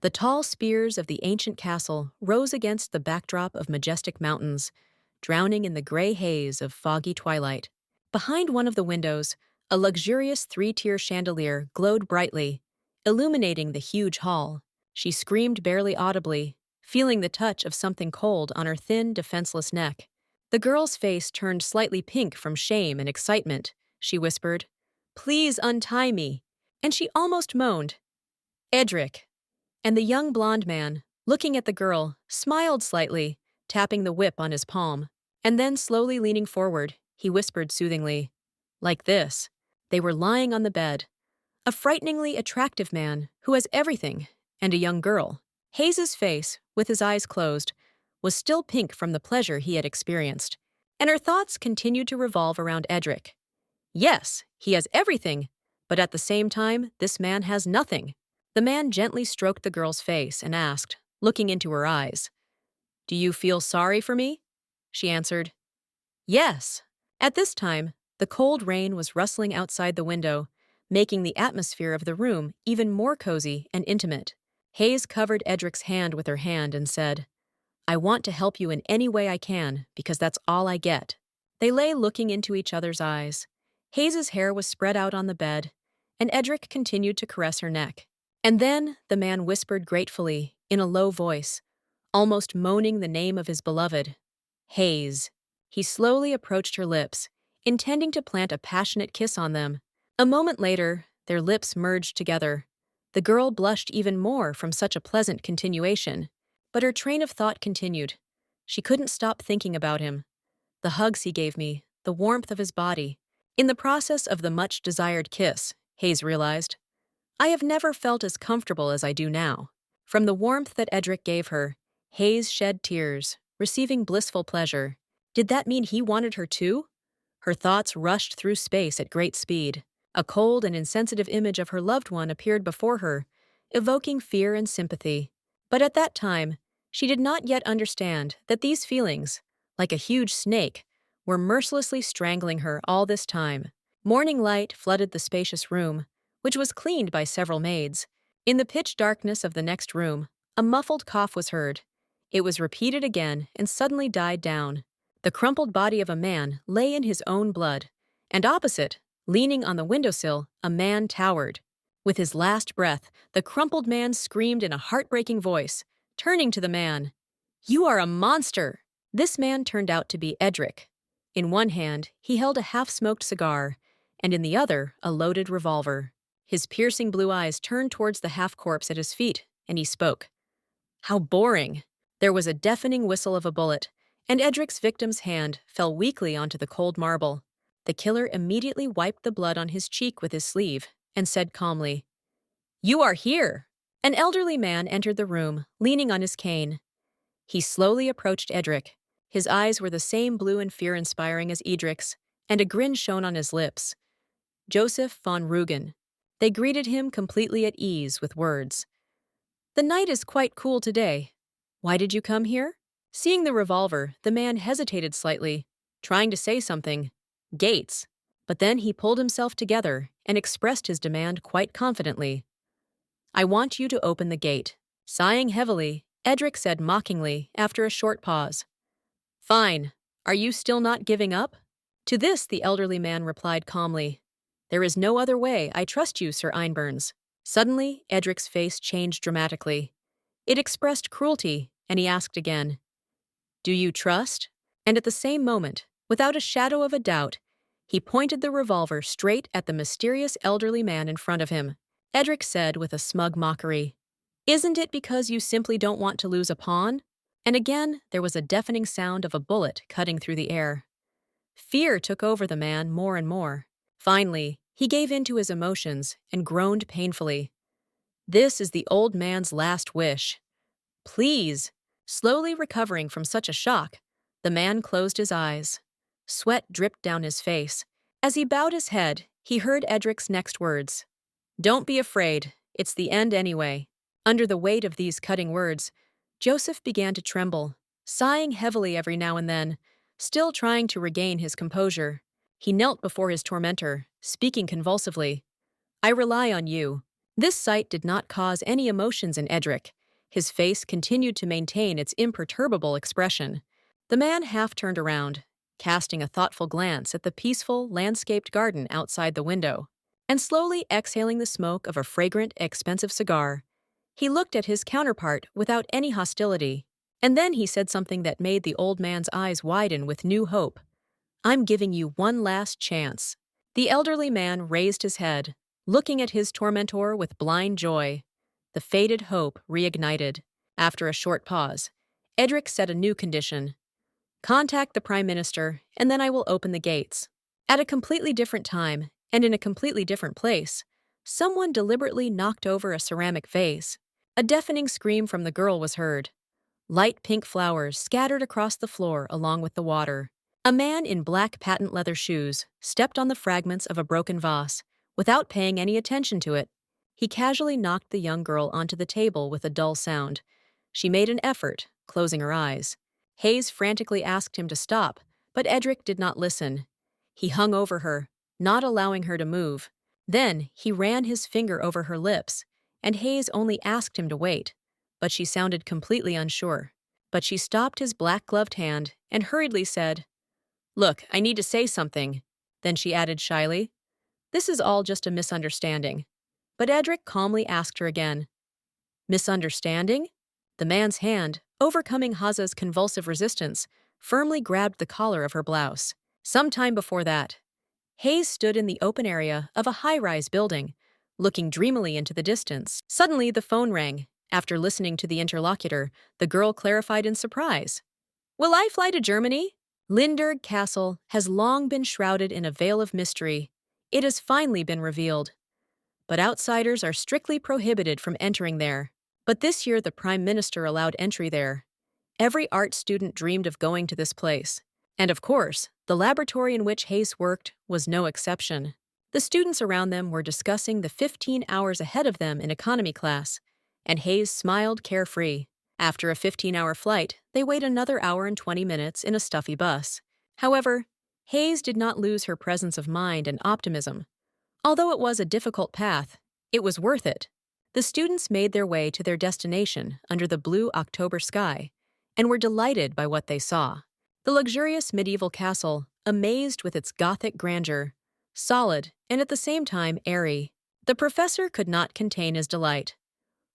The tall spires of the ancient castle rose against the backdrop of majestic mountains, drowning in the gray haze of foggy twilight. Behind one of the windows, a luxurious three-tier chandelier glowed brightly, illuminating the huge hall. She screamed barely audibly, feeling the touch of something cold on her thin, defenseless neck. The girl's face turned slightly pink from shame and excitement. She whispered, "Please untie me." And she almost moaned, "Edric." And the young blonde man, looking at the girl, smiled slightly, tapping the whip on his palm. And then, slowly leaning forward, he whispered soothingly, "Like this." They were lying on the bed. A frighteningly attractive man who has everything, and a young girl. Hayes's face, with his eyes closed, was still pink from the pleasure he had experienced, and her thoughts continued to revolve around Edric. Yes, he has everything, but at the same time, this man has nothing. The man gently stroked the girl's face and asked, looking into her eyes, "Do you feel sorry for me?" She answered, "Yes." At this time, the cold rain was rustling outside the window, making the atmosphere of the room even more cozy and intimate. Hayes covered Edric's hand with her hand and said, "I want to help you in any way I can, because that's all I get." They lay looking into each other's eyes. Hayes's hair was spread out on the bed, and Edric continued to caress her neck. And then the man whispered gratefully, in a low voice, almost moaning the name of his beloved, "Hayes." He slowly approached her lips, intending to plant a passionate kiss on them. A moment later, their lips merged together. The girl blushed even more from such a pleasant continuation, but her train of thought continued. She couldn't stop thinking about him. The hugs he gave me, the warmth of his body. In the process of the much-desired kiss, Hayes realized, I have never felt as comfortable as I do now. From the warmth that Edric gave her, Hayes shed tears, receiving blissful pleasure. Did that mean he wanted her too? Her thoughts rushed through space at great speed. A cold and insensitive image of her loved one appeared before her, evoking fear and sympathy. But at that time, she did not yet understand that these feelings, like a huge snake, were mercilessly strangling her all this time. Morning light flooded the spacious room, which was cleaned by several maids. In the pitch darkness of the next room, a muffled cough was heard. It was repeated again and suddenly died down. The crumpled body of a man lay in his own blood, and opposite, leaning on the windowsill, a man towered. With his last breath, the crumpled man screamed in a heartbreaking voice, turning to the man, "You are a monster!" This man turned out to be Edric. In one hand, he held a half-smoked cigar, and in the other, a loaded revolver. His piercing blue eyes turned towards the half-corpse at his feet, and he spoke. How boring! There was a deafening whistle of a bullet, and Edric's victim's hand fell weakly onto the cold marble. The killer immediately wiped the blood on his cheek with his sleeve and said calmly, "You are here!" An elderly man entered the room, leaning on his cane. He slowly approached Edric. His eyes were the same blue and fear-inspiring as Edric's, and a grin shone on his lips. Joseph von Rugen. They greeted him completely at ease with words. "The night is quite cool today. Why did you come here?" Seeing the revolver, the man hesitated slightly, trying to say something. Gates. But then he pulled himself together and expressed his demand quite confidently. "I want you to open the gate." Sighing heavily, Edric said mockingly after a short pause, "Fine. Are you still not giving up?" To this the elderly man replied calmly, "There is no other way. I trust you, Sir Einburns." Suddenly, Edric's face changed dramatically. It expressed cruelty, and he asked again, "Do you trust?" And at the same moment, without a shadow of a doubt, he pointed the revolver straight at the mysterious elderly man in front of him. Edric said with a smug mockery, "Isn't it because you simply don't want to lose a pawn?" And again there was a deafening sound of a bullet cutting through the air. Fear took over the man more and more. Finally, he gave in to his emotions and groaned painfully. "This is the old man's last wish. Please." Slowly recovering from such a shock, the man closed his eyes. Sweat dripped down his face. As he bowed his head, he heard Edric's next words. "Don't be afraid. It's the end anyway." Under the weight of these cutting words, Joseph began to tremble, sighing heavily every now and then, still trying to regain his composure. He knelt before his tormentor, speaking convulsively. "I rely on you. This sight did not cause any emotions in Edric. His face continued to maintain its imperturbable expression. The man half turned around, casting a thoughtful glance at the peaceful, landscaped garden outside the window, and slowly exhaling the smoke of a fragrant, expensive cigar. He looked at his counterpart without any hostility, and then he said something that made the old man's eyes widen with new hope. "I'm giving you one last chance." The elderly man raised his head, looking at his tormentor with blind joy. The faded hope reignited. After a short pause, Edric set a new condition. "Contact the Prime Minister, and then I will open the gates." At a completely different time, and in a completely different place, someone deliberately knocked over a ceramic vase. A deafening scream from the girl was heard. Light pink flowers scattered across the floor along with the water. A man in black patent leather shoes stepped on the fragments of a broken vase without paying any attention to it. He casually knocked the young girl onto the table with a dull sound. She made an effort, closing her eyes. Hayes frantically asked him to stop, but Edric did not listen. He hung over her, not allowing her to move. Then he ran his finger over her lips, and Hayes only asked him to wait, but she sounded completely unsure. But she stopped his black-gloved hand and hurriedly said, "Look, I need to say something." Then she added shyly, "This is all just a misunderstanding." But Edric calmly asked her again, "Misunderstanding?" The man's hand, overcoming Haza's convulsive resistance, firmly grabbed the collar of her blouse. Some time before that, Hayes stood in the open area of a high-rise building, looking dreamily into the distance. Suddenly, the phone rang. After listening to the interlocutor, the girl clarified in surprise, "Will I fly to Germany?" Lindbergh Castle has long been shrouded in a veil of mystery. It has finally been revealed. But outsiders are strictly prohibited from entering there. But this year the Prime Minister allowed entry there. Every art student dreamed of going to this place. And of course, the laboratory in which Hayes worked was no exception. The students around them were discussing the 15 hours ahead of them in economy class, and Hayes smiled carefree. After a 15-hour flight, they wait another hour and 20 minutes in a stuffy bus. However, Hayes did not lose her presence of mind and optimism. Although it was a difficult path, it was worth it. The students made their way to their destination under the blue October sky and were delighted by what they saw. The luxurious medieval castle, amazed with its Gothic grandeur, solid and at the same time airy. The professor could not contain his delight.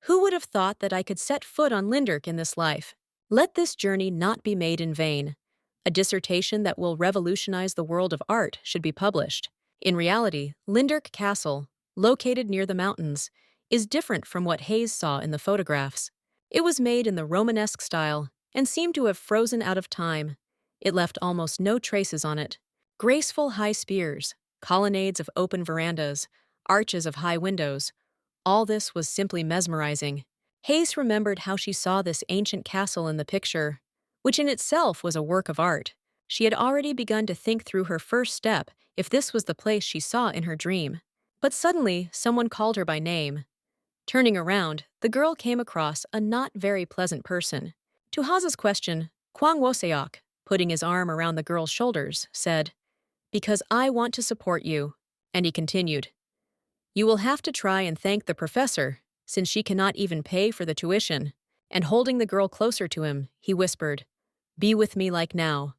"Who would have thought that I could set foot on Lindbergh in this life? Let this journey not be made in vain. A dissertation that will revolutionize the world of art should be published." In reality, Lindbergh Castle, located near the mountains, is different from what Hayes saw in the photographs. It was made in the Romanesque style and seemed to have frozen out of time. It left almost no traces on it. Graceful high spears, colonnades of open verandas, arches of high windows, all this was simply mesmerizing. Hayes remembered how she saw this ancient castle in the picture, which in itself was a work of art. She had already begun to think through her first step if this was the place she saw in her dream. But suddenly, someone called her by name. Turning around, the girl came across a not very pleasant person. To Haza's question, Kwang Woseok, putting his arm around the girl's shoulders, said, "Because I want to support you." And he continued, "You will have to try and thank the professor, since she cannot even pay for the tuition." And holding the girl closer to him, he whispered, "Be with me like now."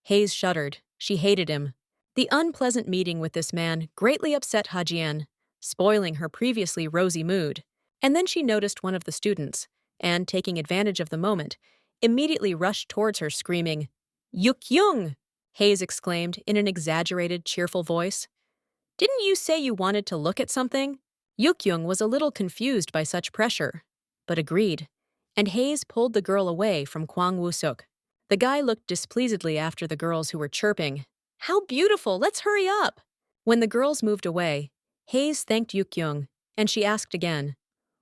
Hayes shuddered. She hated him. The unpleasant meeting with this man greatly upset Hajian, spoiling her previously rosy mood. And then she noticed one of the students, and, taking advantage of the moment, immediately rushed towards her, screaming, "Yuk-young!" Hayes exclaimed in an exaggerated, cheerful voice. "Didn't you say you wanted to look at something?" Yuk-young was a little confused by such pressure, but agreed, and Hayes pulled the girl away from Kwang Woo-suk. The guy looked displeasedly after the girls who were chirping, "How beautiful! Let's hurry up!" When the girls moved away, Hayes thanked Yuk-young, and she asked again,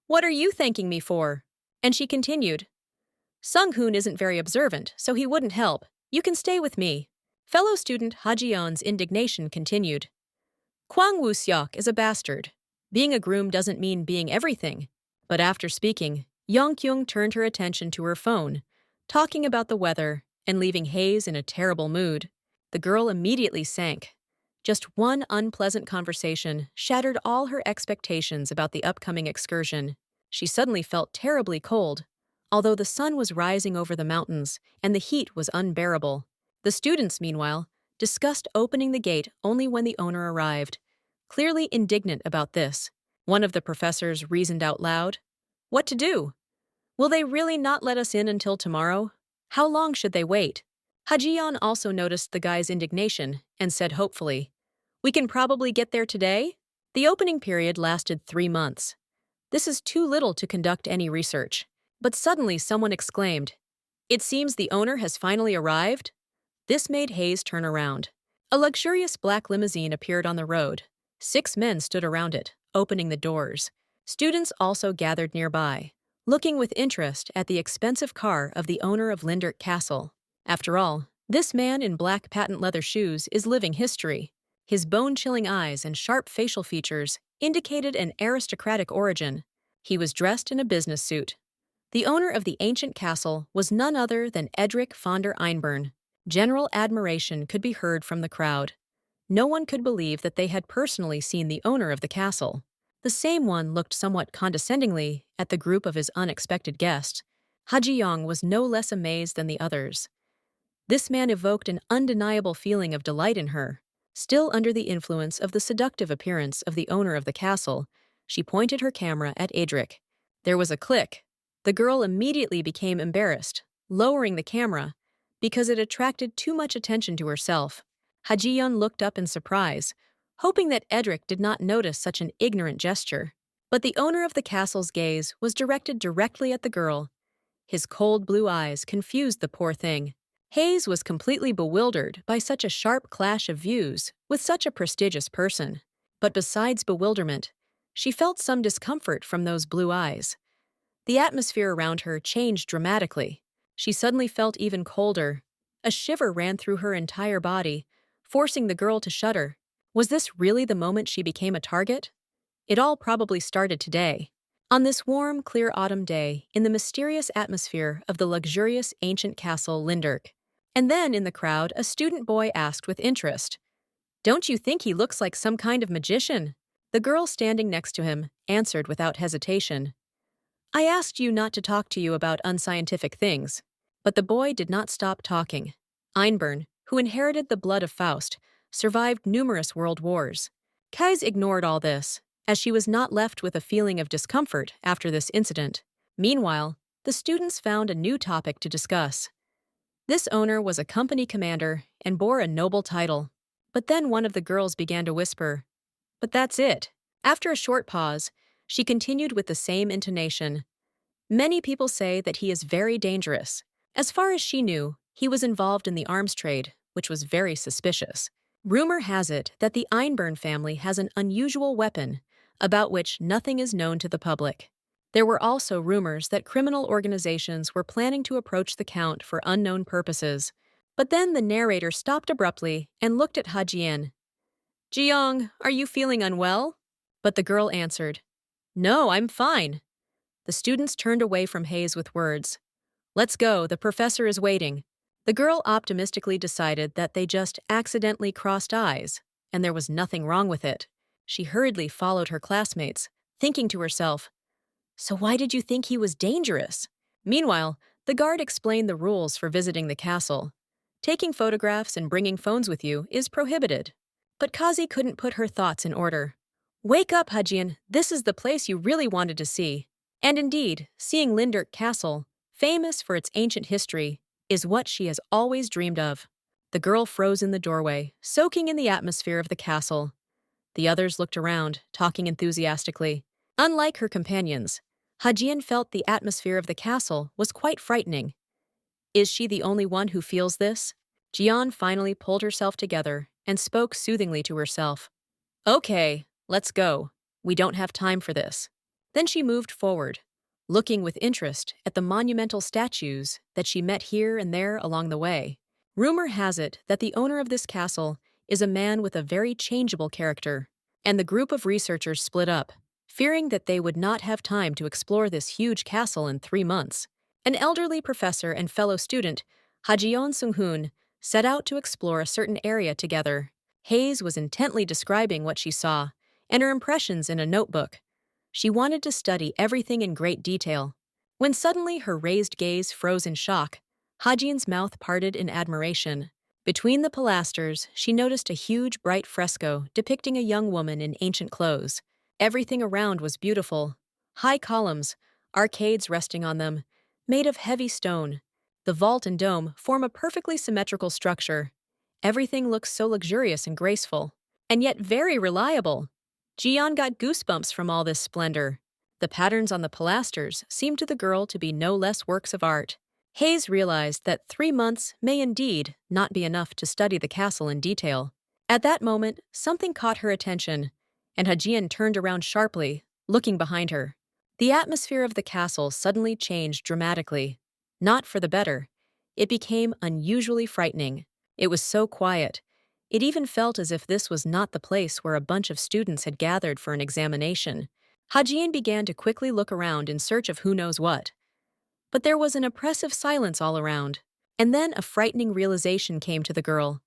"What are you thanking me for?" And she continued, "Sung-hoon isn't very observant, so he wouldn't help. You can stay with me." Fellow student Ha-ji-yeon's indignation continued. "Kwang Woo-seok is a bastard. Being a groom doesn't mean being everything." But after speaking, Yong-kyung turned her attention to her phone, talking about the weather and leaving Hayes in a terrible mood. The girl immediately sank. Just one unpleasant conversation shattered all her expectations about the upcoming excursion. She suddenly felt terribly cold, although the sun was rising over the mountains and the heat was unbearable. The students, meanwhile, discussed opening the gate only when the owner arrived. Clearly indignant about this, one of the professors reasoned out loud, "What to do? Will they really not let us in until tomorrow? How long should they wait?" Hajian also noticed the guy's indignation and said hopefully, "We can probably get there today?" The opening period lasted 3 months. This is too little to conduct any research. But suddenly someone exclaimed, "It seems the owner has finally arrived." This made Hayes turn around. A luxurious black limousine appeared on the road. 6 men stood around it, opening the doors. Students also gathered nearby, looking with interest at the expensive car of the owner of Lindert Castle. After all, this man in black patent leather shoes is living history. His bone-chilling eyes and sharp facial features indicated an aristocratic origin. He was dressed in a business suit. The owner of the ancient castle was none other than Edric von der Einborn. General admiration could be heard from the crowd. No one could believe that they had personally seen the owner of the castle. The same one looked somewhat condescendingly at the group of his unexpected guests. Haji Yong was no less amazed than the others. This man evoked an undeniable feeling of delight in her. Still under the influence of the seductive appearance of the owner of the castle, she pointed her camera at Edric. There was a click. The girl immediately became embarrassed, lowering the camera, because it attracted too much attention to herself. Hajiyeon looked up in surprise, hoping that Edric did not notice such an ignorant gesture. But the owner of the castle's gaze was directed directly at the girl. His cold blue eyes confused the poor thing. Hayes was completely bewildered by such a sharp clash of views with such a prestigious person. But besides bewilderment, she felt some discomfort from those blue eyes. The atmosphere around her changed dramatically. She suddenly felt even colder. A shiver ran through her entire body, forcing the girl to shudder. Was this really the moment she became a target? It all probably started today. On this warm, clear autumn day, in the mysterious atmosphere of the luxurious ancient castle Linderk. And then, in the crowd, a student boy asked with interest, "Don't you think he looks like some kind of magician?" The girl standing next to him answered without hesitation, "I asked you not to talk to you about unscientific things." But the boy did not stop talking. Einborn, who inherited the blood of Faust, survived numerous world wars. Kais ignored all this, as she was not left with a feeling of discomfort after this incident. Meanwhile, the students found a new topic to discuss. This owner was a company commander and bore a noble title. But then one of the girls began to whisper, "But that's it." After a short pause, she continued with the same intonation. "Many people say that he is very dangerous." As far as she knew, he was involved in the arms trade, which was very suspicious. Rumor has it that the Einborn family has an unusual weapon, about which nothing is known to the public. There were also rumors that criminal organizations were planning to approach the Count for unknown purposes. But then the narrator stopped abruptly and looked at Hajian. "Jiyoung, are you feeling unwell?" But the girl answered, "No, I'm fine." The students turned away from Hayes with words, "Let's go, the professor is waiting." The girl optimistically decided that they just accidentally crossed eyes, and there was nothing wrong with it. She hurriedly followed her classmates, thinking to herself, "So why did you think he was dangerous?" Meanwhile, the guard explained the rules for visiting the castle. Taking photographs and bringing phones with you is prohibited. But Kazi couldn't put her thoughts in order. "Wake up, Hajian, this is the place you really wanted to see." And indeed, seeing Lindert Castle, famous for its ancient history, is what she has always dreamed of. The girl froze in the doorway, soaking in the atmosphere of the castle. The others looked around, talking enthusiastically. Unlike her companions, Hajian felt the atmosphere of the castle was quite frightening. Is she the only one who feels this? Jian finally pulled herself together and spoke soothingly to herself. "Okay, let's go. We don't have time for this." Then she moved forward, looking with interest at the monumental statues that she met here and there along the way. Rumor has it that the owner of this castle is a man with a very changeable character, and the group of researchers split up, fearing that they would not have time to explore this huge castle in 3 months. An elderly professor and fellow student, Hajiyeon Sung-hoon, set out to explore a certain area together. Hayes was intently describing what she saw and her impressions in a notebook. She wanted to study everything in great detail. When suddenly her raised gaze froze in shock, Hajian's mouth parted in admiration. Between the pilasters, she noticed a huge, bright fresco depicting a young woman in ancient clothes. Everything around was beautiful. High columns, arcades resting on them, made of heavy stone. The vault and dome form a perfectly symmetrical structure. Everything looks so luxurious and graceful, and yet very reliable. Jian got goosebumps from all this splendor. The patterns on the pilasters seemed to the girl to be no less works of art. Hayes realized that 3 months may indeed not be enough to study the castle in detail. At that moment, something caught her attention, and Hajian turned around sharply, looking behind her. The atmosphere of the castle suddenly changed dramatically. Not for the better. It became unusually frightening. It was so quiet. It even felt as if this was not the place where a bunch of students had gathered for an examination. Hajian began to quickly look around in search of who knows what. But there was an oppressive silence all around. And then a frightening realization came to the girl.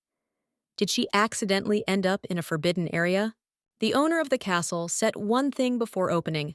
Did she accidentally end up in a forbidden area? The owner of the castle set one thing before opening.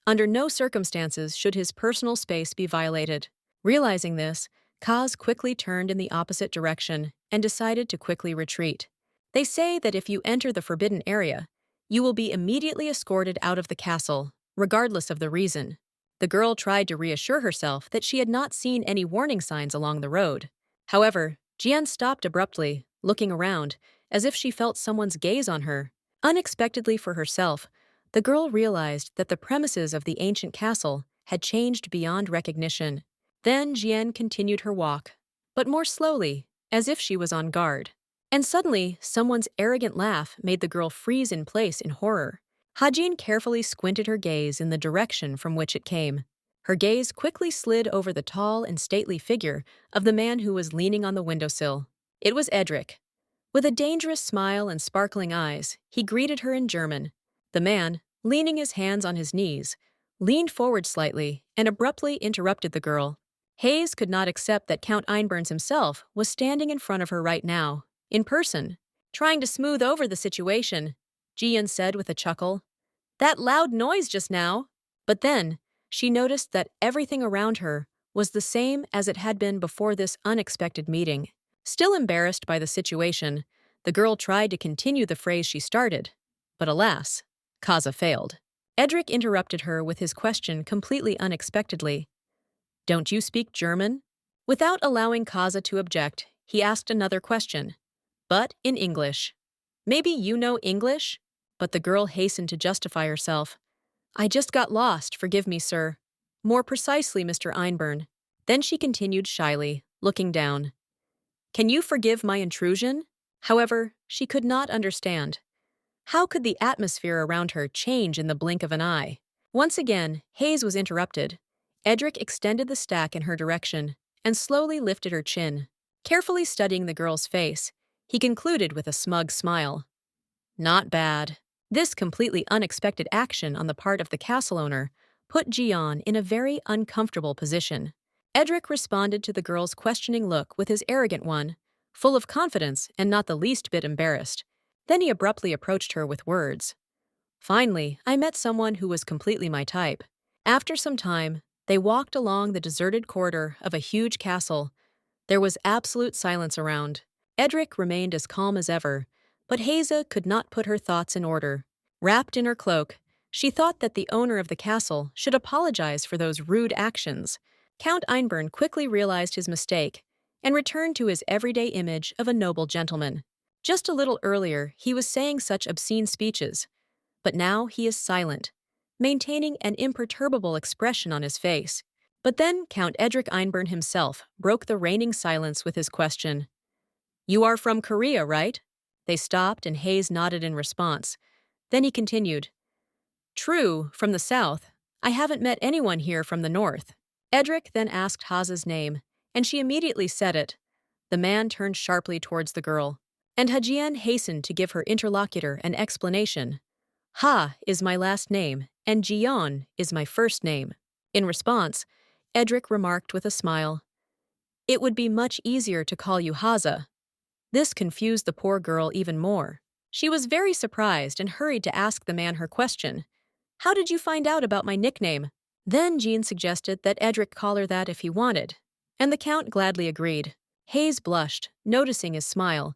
Under no circumstances should his personal space be violated. Realizing this, Kaz quickly turned in the opposite direction and decided to quickly retreat. They say that if you enter the forbidden area, you will be immediately escorted out of the castle, regardless of the reason. The girl tried to reassure herself that she had not seen any warning signs along the road. However, Jian stopped abruptly, looking around, as if she felt someone's gaze on her. Unexpectedly for herself, the girl realized that the premises of the ancient castle had changed beyond recognition. Then Jian continued her walk, but more slowly, as if she was on guard. And suddenly, someone's arrogant laugh made the girl freeze in place in horror. Hajin carefully squinted her gaze in the direction from which it came. Her gaze quickly slid over the tall and stately figure of the man who was leaning on the windowsill. It was Edric. With a dangerous smile and sparkling eyes, he greeted her in German. The man, leaning his hands on his knees, leaned forward slightly and abruptly interrupted the girl. Hayes could not accept that Count Einburns himself was standing in front of her right now, in person. Trying to smooth over the situation, Jian said with a chuckle, "That loud noise just now." But then, she noticed that everything around her was the same as it had been before this unexpected meeting. Still embarrassed by the situation, the girl tried to continue the phrase she started, but alas, Kaza failed. Edric interrupted her with his question completely unexpectedly. "Don't you speak German?" Without allowing Kaza to object, he asked another question, but in English. "Maybe you know English?" But the girl hastened to justify herself. "I just got lost, forgive me, sir. More precisely, Mr. Einburn." Then she continued shyly, looking down. "Can you forgive my intrusion?" However, she could not understand. How could the atmosphere around her change in the blink of an eye? Once again, Hayes was interrupted. Edric extended the stack in her direction and slowly lifted her chin. Carefully studying the girl's face, he concluded with a smug smile. "Not bad." This completely unexpected action on the part of the castle owner put Jian in a very uncomfortable position. Edric responded to the girl's questioning look with his arrogant one, full of confidence and not the least bit embarrassed. Then he abruptly approached her with words. "Finally, I met someone who was completely my type." After some time, they walked along the deserted corridor of a huge castle. There was absolute silence around. Edric remained as calm as ever, but Haza could not put her thoughts in order. Wrapped in her cloak, she thought that the owner of the castle should apologize for those rude actions. Count Einburn quickly realized his mistake and returned to his everyday image of a noble gentleman. Just a little earlier, he was saying such obscene speeches, but now he is silent, maintaining an imperturbable expression on his face. But then Count Edric Einburn himself broke the reigning silence with his question. "You are from Korea, right?" They stopped and Hayes nodded in response. Then he continued. "True, from the south. I haven't met anyone here from the north." Edric then asked Haza's name, and she immediately said it. The man turned sharply towards the girl, and Hajian hastened to give her interlocutor an explanation. "Ha is my last name, and Jian is my first name." In response, Edric remarked with a smile, "It would be much easier to call you Haza." This confused the poor girl even more. She was very surprised and hurried to ask the man her question. How did you find out about my nickname? Then Jean suggested that Edric call her that if he wanted, and the Count gladly agreed. Hayes blushed, noticing his smile,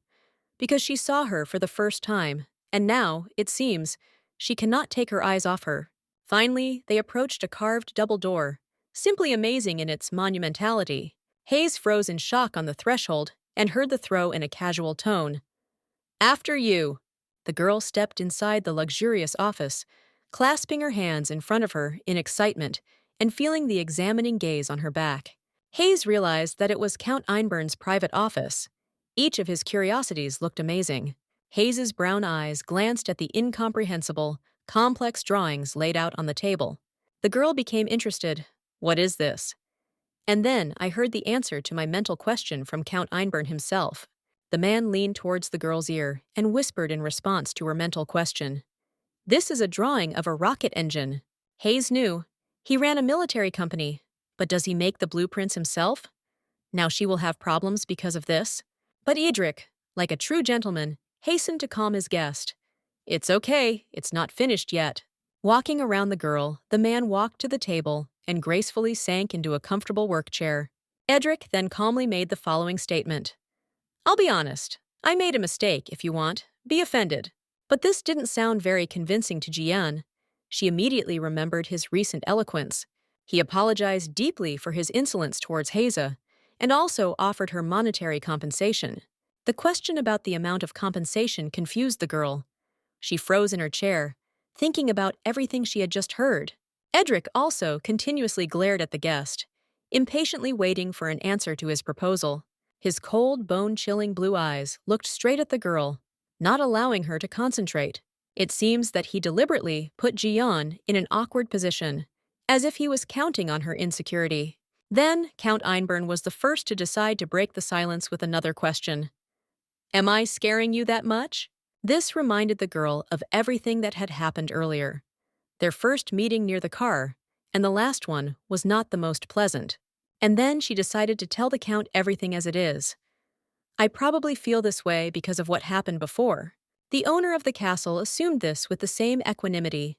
because she saw her for the first time, and now, it seems, she cannot take her eyes off her. Finally, they approached a carved double door, simply amazing in its monumentality. Hayes froze in shock on the threshold and heard the throw in a casual tone. After you. The girl stepped inside the luxurious office, clasping her hands in front of her in excitement and feeling the examining gaze on her back. Hayes realized that it was Count Einburn's private office. Each of his curiosities looked amazing. Hayes's brown eyes glanced at the incomprehensible, complex drawings laid out on the table. The girl became interested. What is this? And then I heard the answer to my mental question from Count Einburn himself. The man leaned towards the girl's ear and whispered in response to her mental question. This is a drawing of a rocket engine. Hayes knew. He ran a military company. But does he make the blueprints himself? Now she will have problems because of this? But Edric, like a true gentleman, hastened to calm his guest. It's okay, it's not finished yet. Walking around the girl, the man walked to the table and gracefully sank into a comfortable work chair. Edric then calmly made the following statement. I'll be honest. I made a mistake, if you want. Be offended. But this didn't sound very convincing to Jian. She immediately remembered his recent eloquence. He apologized deeply for his insolence towards Haza, and also offered her monetary compensation. The question about the amount of compensation confused the girl. She froze in her chair, thinking about everything she had just heard. Edric also continuously glared at the guest, impatiently waiting for an answer to his proposal. His cold, bone-chilling blue eyes looked straight at the girl, not allowing her to concentrate. It seems that he deliberately put Jian in an awkward position, as if he was counting on her insecurity. Then, Count Einburn was the first to decide to break the silence with another question. Am I scaring you that much? This reminded the girl of everything that had happened earlier. Their first meeting near the car, and the last one, was not the most pleasant. And then she decided to tell the Count everything as it is. I probably feel this way because of what happened before. The owner of the castle assumed this with the same equanimity.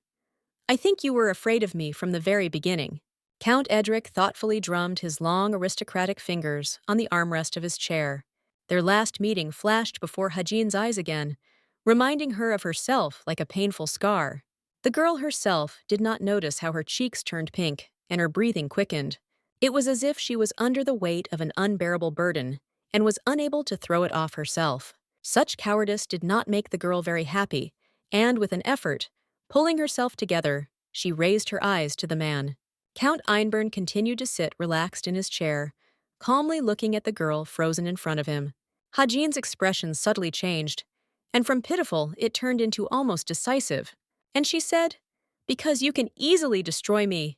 I think you were afraid of me from the very beginning. Count Edric thoughtfully drummed his long aristocratic fingers on the armrest of his chair. Their last meeting flashed before Hajin's eyes again, reminding her of herself like a painful scar. The girl herself did not notice how her cheeks turned pink and her breathing quickened. It was as if she was under the weight of an unbearable burden and was unable to throw it off herself. Such cowardice did not make the girl very happy, and with an effort, pulling herself together, she raised her eyes to the man. Count Einburn continued to sit relaxed in his chair, calmly looking at the girl frozen in front of him. Hajin's expression subtly changed, and from pitiful it turned into almost decisive. And she said, because you can easily destroy me.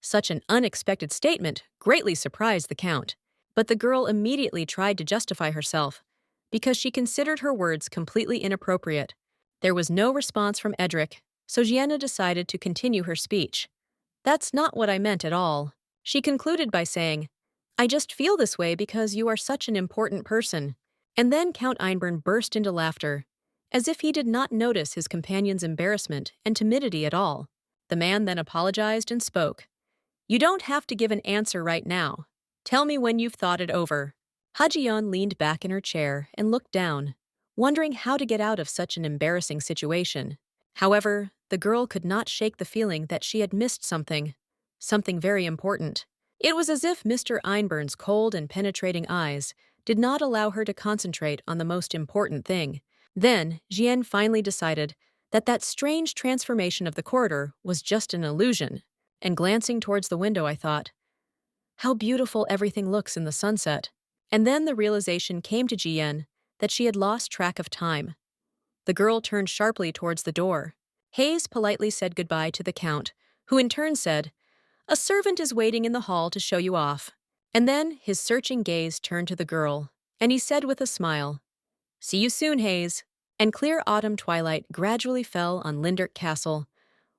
Such an unexpected statement greatly surprised the Count, but the girl immediately tried to justify herself, because she considered her words completely inappropriate. There was no response from Edric, so Jianna decided to continue her speech. That's not what I meant at all. She concluded by saying, I just feel this way because you are such an important person. And then Count Einburn burst into laughter, as if he did not notice his companion's embarrassment and timidity at all. The man then apologized and spoke. You don't have to give an answer right now. Tell me when you've thought it over. Hajian leaned back in her chair and looked down, wondering how to get out of such an embarrassing situation. However, the girl could not shake the feeling that she had missed something very important. It was as if Mr. Einburn's cold and penetrating eyes did not allow her to concentrate on the most important thing. Then, Jian finally decided that that strange transformation of the corridor was just an illusion, and glancing towards the window I thought, how beautiful everything looks in the sunset. And then the realization came to Jian that she had lost track of time. The girl turned sharply towards the door. Hayes politely said goodbye to the Count, who in turn said, A servant is waiting in the hall to show you off. And then his searching gaze turned to the girl, and he said with a smile, See you soon, Hayes. And clear autumn twilight gradually fell on Linderk Castle.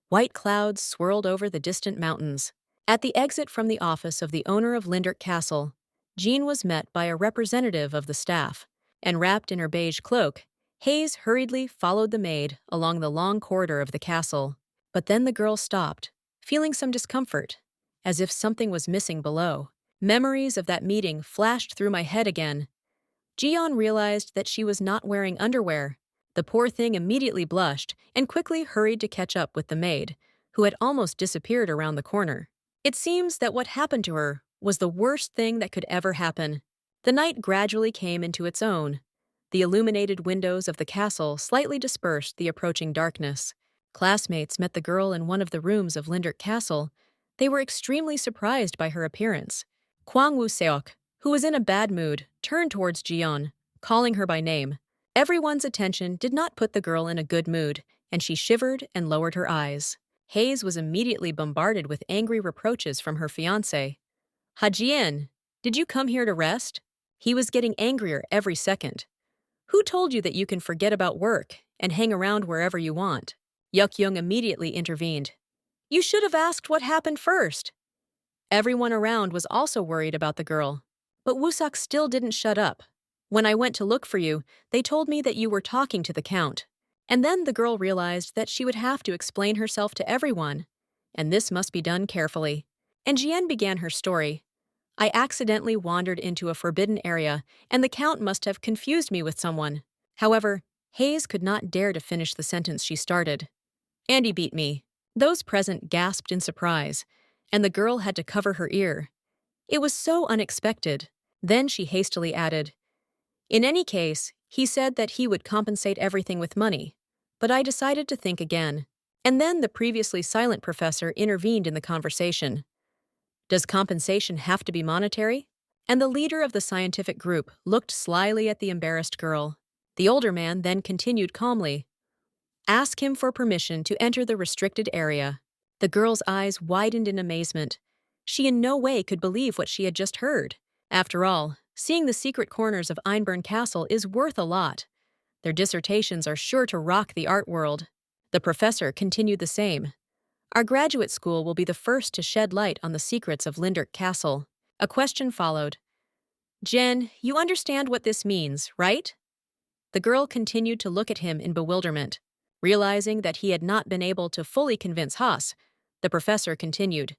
White clouds swirled over the distant mountains. At the exit from the office of the owner of Linderk Castle, Jean was met by a representative of the staff. and wrapped in her beige cloak, Hayes hurriedly followed the maid along the long corridor of the castle. But then the girl stopped, feeling some discomfort, as if something was missing below. Memories of that meeting flashed through my head again. Jiyeon realized that she was not wearing underwear. The poor thing immediately blushed and quickly hurried to catch up with the maid, who had almost disappeared around the corner. It seems that what happened to her was the worst thing that could ever happen. The night gradually came into its own. The illuminated windows of the castle slightly dispersed the approaching darkness. Classmates met the girl in one of the rooms of Lindert Castle. They were extremely surprised by her appearance. Kwang Woo-seok, who was in a bad mood, turned towards Jiyeon, calling her by name. Everyone's attention did not put the girl in a good mood, and she shivered and lowered her eyes. Hayes was immediately bombarded with angry reproaches from her fiancé. "Ha-Jian, did you come here to rest?" He was getting angrier every second. "Who told you that you can forget about work and hang around wherever you want?" Yuk-young immediately intervened. "You should have asked what happened first." Everyone around was also worried about the girl. But Woo-seok still didn't shut up. "When I went to look for you, they told me that you were talking to the count." And then the girl realized that she would have to explain herself to everyone, and this must be done carefully. And Jian began her story. "I accidentally wandered into a forbidden area, and the count must have confused me with someone." However, Hayes could not dare to finish the sentence she started. "Andy beat me." Those present gasped in surprise, and the girl had to cover her ear. It was so unexpected. Then she hastily added, "In any case, he said that he would compensate everything with money, but I decided to think again." And then the previously silent professor intervened in the conversation. "Does compensation have to be monetary?" And the leader of the scientific group looked slyly at the embarrassed girl. The older man then continued calmly, "Ask him for permission to enter the restricted area." The girl's eyes widened in amazement. She in no way could believe what she had just heard. After all, seeing the secret corners of Einburn Castle is worth a lot. Their dissertations are sure to rock the art world. The professor continued the same. "Our graduate school will be the first to shed light on the secrets of Lindert Castle." A question followed. "Jen, you understand what this means, right?" The girl continued to look at him in bewilderment. Realizing that he had not been able to fully convince Haas, the professor continued,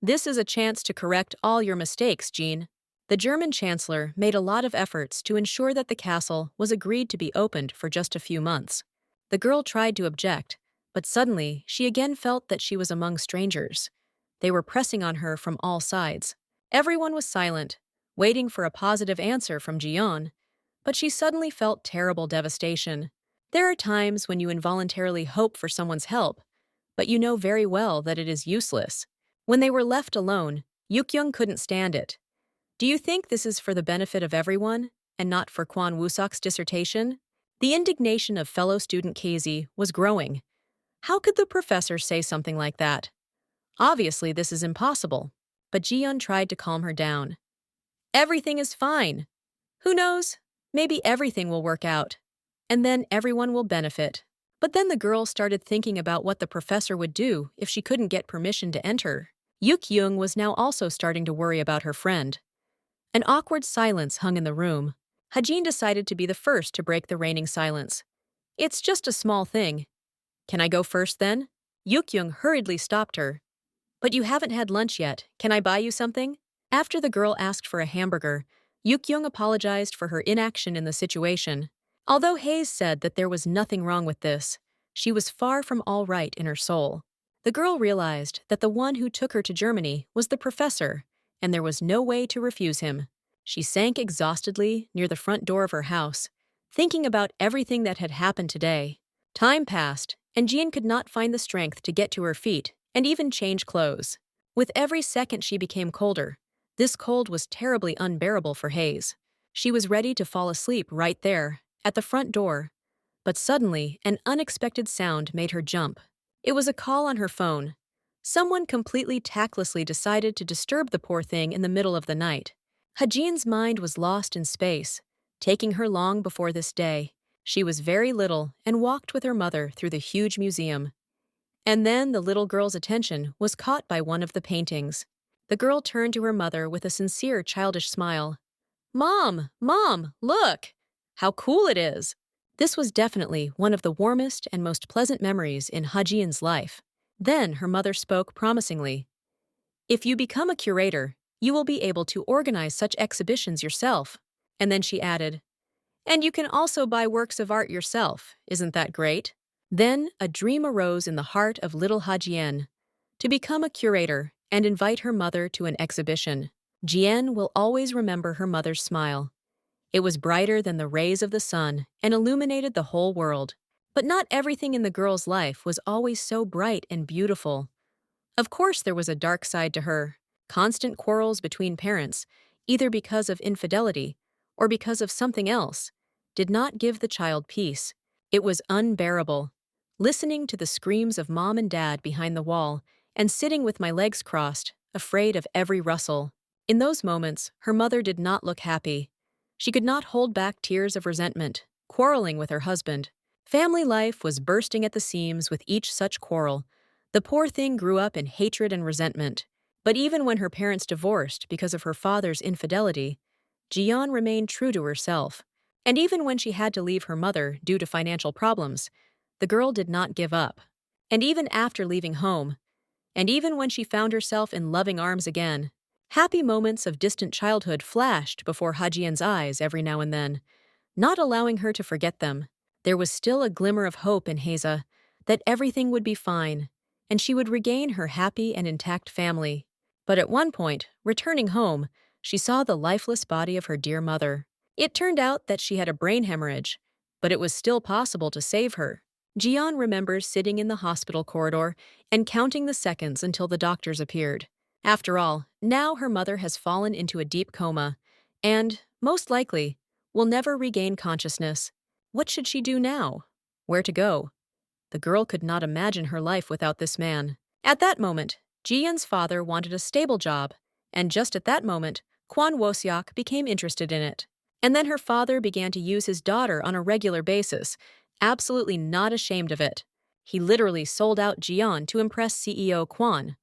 "This is a chance to correct all your mistakes, Jean." The German chancellor made a lot of efforts to ensure that the castle was agreed to be opened for just a few months. The girl tried to object, but suddenly she again felt that she was among strangers. They were pressing on her from all sides. Everyone was silent, waiting for a positive answer from Jiyeon, but she suddenly felt terrible devastation. There are times when you involuntarily hope for someone's help, but you know very well that it is useless. When they were left alone, Yuk-young couldn't stand it. "Do you think this is for the benefit of everyone, and not for Kwon Woo-seok's dissertation?" The indignation of fellow student Casey was growing. How could the professor say something like that? Obviously, this is impossible. But Jiyeon tried to calm her down. "Everything is fine. Who knows? Maybe everything will work out. And then everyone will benefit." But then the girl started thinking about what the professor would do if she couldn't get permission to enter. Yuk-young was now also starting to worry about her friend. An awkward silence hung in the room. Hajin decided to be the first to break the reigning silence. "It's just a small thing." "Can I go first then?" Yuk-young hurriedly stopped her. "But you haven't had lunch yet. Can I buy you something?" After the girl asked for a hamburger, Yuk-young apologized for her inaction in the situation. Although Hayes said that there was nothing wrong with this, she was far from all right in her soul. The girl realized that the one who took her to Germany was the professor, and there was no way to refuse him. She sank exhaustedly near the front door of her house, thinking about everything that had happened today. Time passed, and Jean could not find the strength to get to her feet and even change clothes. With every second she became colder. This cold was terribly unbearable for Hayes. She was ready to fall asleep right there, at the front door. But suddenly, an unexpected sound made her jump. It was a call on her phone. Someone completely tactlessly decided to disturb the poor thing in the middle of the night. Hajin's mind was lost in space, taking her long before this day. She was very little and walked with her mother through the huge museum. And then the little girl's attention was caught by one of the paintings. The girl turned to her mother with a sincere childish smile. Mom, look!" How cool it is! This was definitely one of the warmest and most pleasant memories in Hajian's life. Then her mother spoke promisingly. If you become a curator, you will be able to organize such exhibitions yourself. And then she added, and you can also buy works of art yourself. Isn't that great? Then a dream arose in the heart of little Hajian to become a curator and invite her mother to an exhibition. Jian will always remember her mother's smile. It was brighter than the rays of the sun and illuminated the whole world. But not everything in the girl's life was always so bright and beautiful. Of course, there was a dark side to her. Constant quarrels between parents, either because of infidelity or because of something else, did not give the child peace. It was unbearable. Listening to the screams of mom and dad behind the wall and sitting with my legs crossed, afraid of every rustle. In those moments, her mother did not look happy. She could not hold back tears of resentment, quarreling with her husband. Family life was bursting at the seams with each such quarrel. The poor thing grew up in hatred and resentment. But even when her parents divorced because of her father's infidelity, Jian remained true to herself. And even when she had to leave her mother due to financial problems, the girl did not give up. And even after leaving home, and even when she found herself in loving arms again, happy moments of distant childhood flashed before Hajian's eyes every now and then, not allowing her to forget them. There was still a glimmer of hope in Haza, that everything would be fine, and she would regain her happy and intact family. But at one point, returning home, she saw the lifeless body of her dear mother. It turned out that she had a brain hemorrhage, but it was still possible to save her. Jian remembers sitting in the hospital corridor and counting the seconds until the doctors appeared. After all, now her mother has fallen into a deep coma and, most likely, will never regain consciousness. What should she do now? Where to go? The girl could not imagine her life without this man. At that moment, Jian's father wanted a stable job, and just at that moment, Quan Wosiak became interested in it. And then her father began to use his daughter on a regular basis, absolutely not ashamed of it. He literally sold out Jian to impress CEO Quan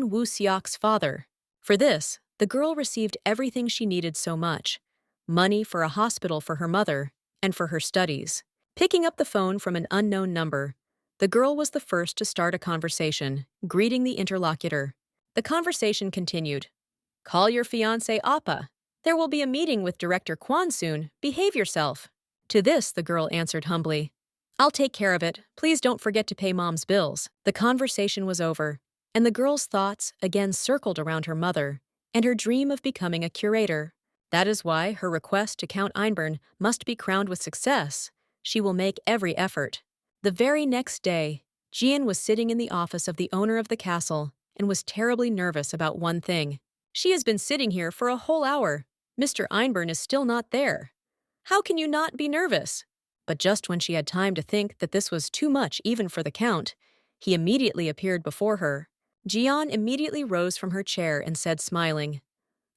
Wosiak's father. For this, the girl received everything she needed so much: money for a hospital for her mother, and for her studies. Picking up the phone from an unknown number, the girl was the first to start a conversation, greeting the interlocutor. The conversation continued. Call your fiancé Appa. There will be a meeting with Director Quan soon. Behave yourself. To this, the girl answered humbly. I'll take care of it. Please don't forget to pay mom's bills. The conversation was over, and the girl's thoughts again circled around her mother and her dream of becoming a curator. That is why her request to Count Einborn must be crowned with success. She will make every effort. The very next day, Jian was sitting in the office of the owner of the castle and was terribly nervous about one thing. She has been sitting here for a whole hour. Mr. Einborn is still not there. How can you not be nervous? But just when she had time to think that this was too much even for the Count, he immediately appeared before her. Jian immediately rose from her chair and said, smiling,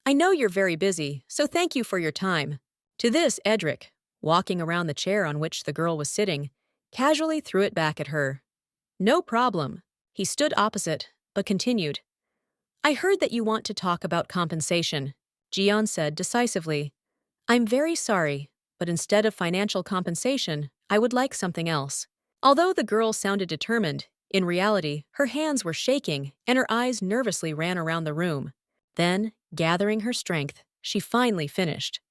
I know you're very busy, so thank you for your time. To this, Edric, walking around the chair on which the girl was sitting, casually threw it back at her. No problem. He stood opposite, but continued. I heard that you want to talk about compensation, Jian said decisively. I'm very sorry, but instead of financial compensation, I would like something else. Although the girl sounded determined, in reality, her hands were shaking and her eyes nervously ran around the room. Then, gathering her strength, she finally finished.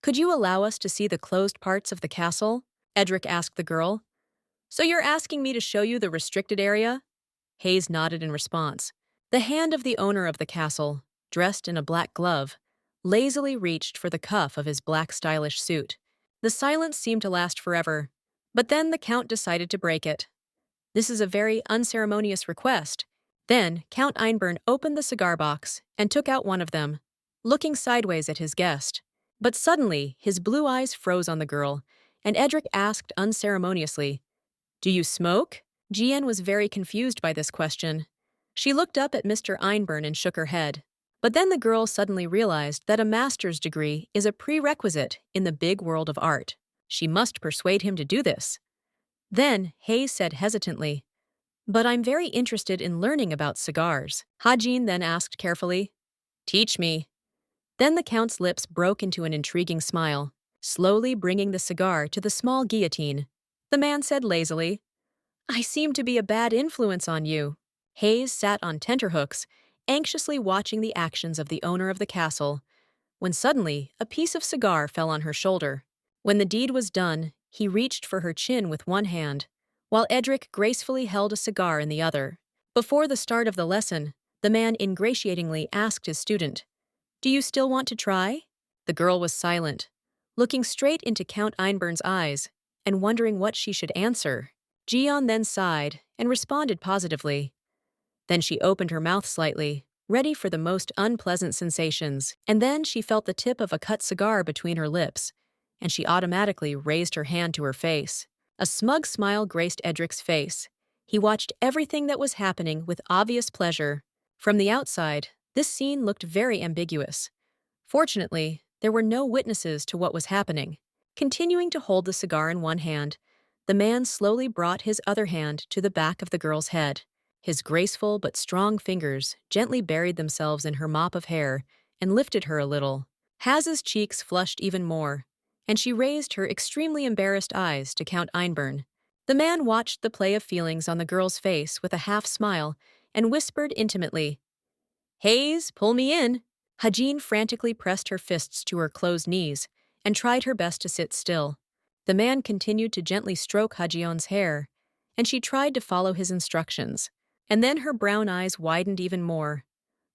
Could you allow us to see the closed parts of the castle? Edric asked the girl. So you're asking me to show you the restricted area? Hayes nodded in response. The hand of the owner of the castle, dressed in a black glove, lazily reached for the cuff of his black stylish suit. The silence seemed to last forever, but then the Count decided to break it. This is a very unceremonious request. Then Count Einborn opened the cigar box and took out one of them, looking sideways at his guest. But suddenly, his blue eyes froze on the girl, and Edric asked unceremoniously, Do you smoke? Jian was very confused by this question. She looked up at Mr. Einborn and shook her head. But then the girl suddenly realized that a master's degree is a prerequisite in the big world of art. She must persuade him to do this. Then Hayes said hesitantly, But I'm very interested in learning about cigars. Hajin then asked carefully, Teach me. Then the Count's lips broke into an intriguing smile. slowly bringing the cigar to the small guillotine. The man said lazily, "I seem to be a bad influence on you." Hayes sat on tenterhooks, anxiously watching the actions of the owner of the castle, when suddenly a piece of cigar fell on her shoulder. When the deed was done, he reached for her chin with one hand, while Edric gracefully held a cigar in the other. Before the start of the lesson, the man ingratiatingly asked his student, "Do you still want to try?" The girl was silent, looking straight into Count Einburn's eyes and wondering what she should answer. Jian then sighed and responded positively. Then she opened her mouth slightly, ready for the most unpleasant sensations, and then she felt the tip of a cut cigar between her lips, and she automatically raised her hand to her face. A smug smile graced Edric's face. He watched everything that was happening with obvious pleasure. From the outside, this scene looked very ambiguous. Fortunately, there were no witnesses to what was happening. Continuing to hold the cigar in one hand, the man slowly brought his other hand to the back of the girl's head. His graceful but strong fingers gently buried themselves in her mop of hair and lifted her a little. Haz's cheeks flushed even more, and she raised her extremely embarrassed eyes to Count Einburn. The man watched the play of feelings on the girl's face with a half smile and whispered intimately, "Hayes, pull me in." Hajin frantically pressed her fists to her closed knees and tried her best to sit still. The man continued to gently stroke Hajion's hair, and she tried to follow his instructions. And then her brown eyes widened even more.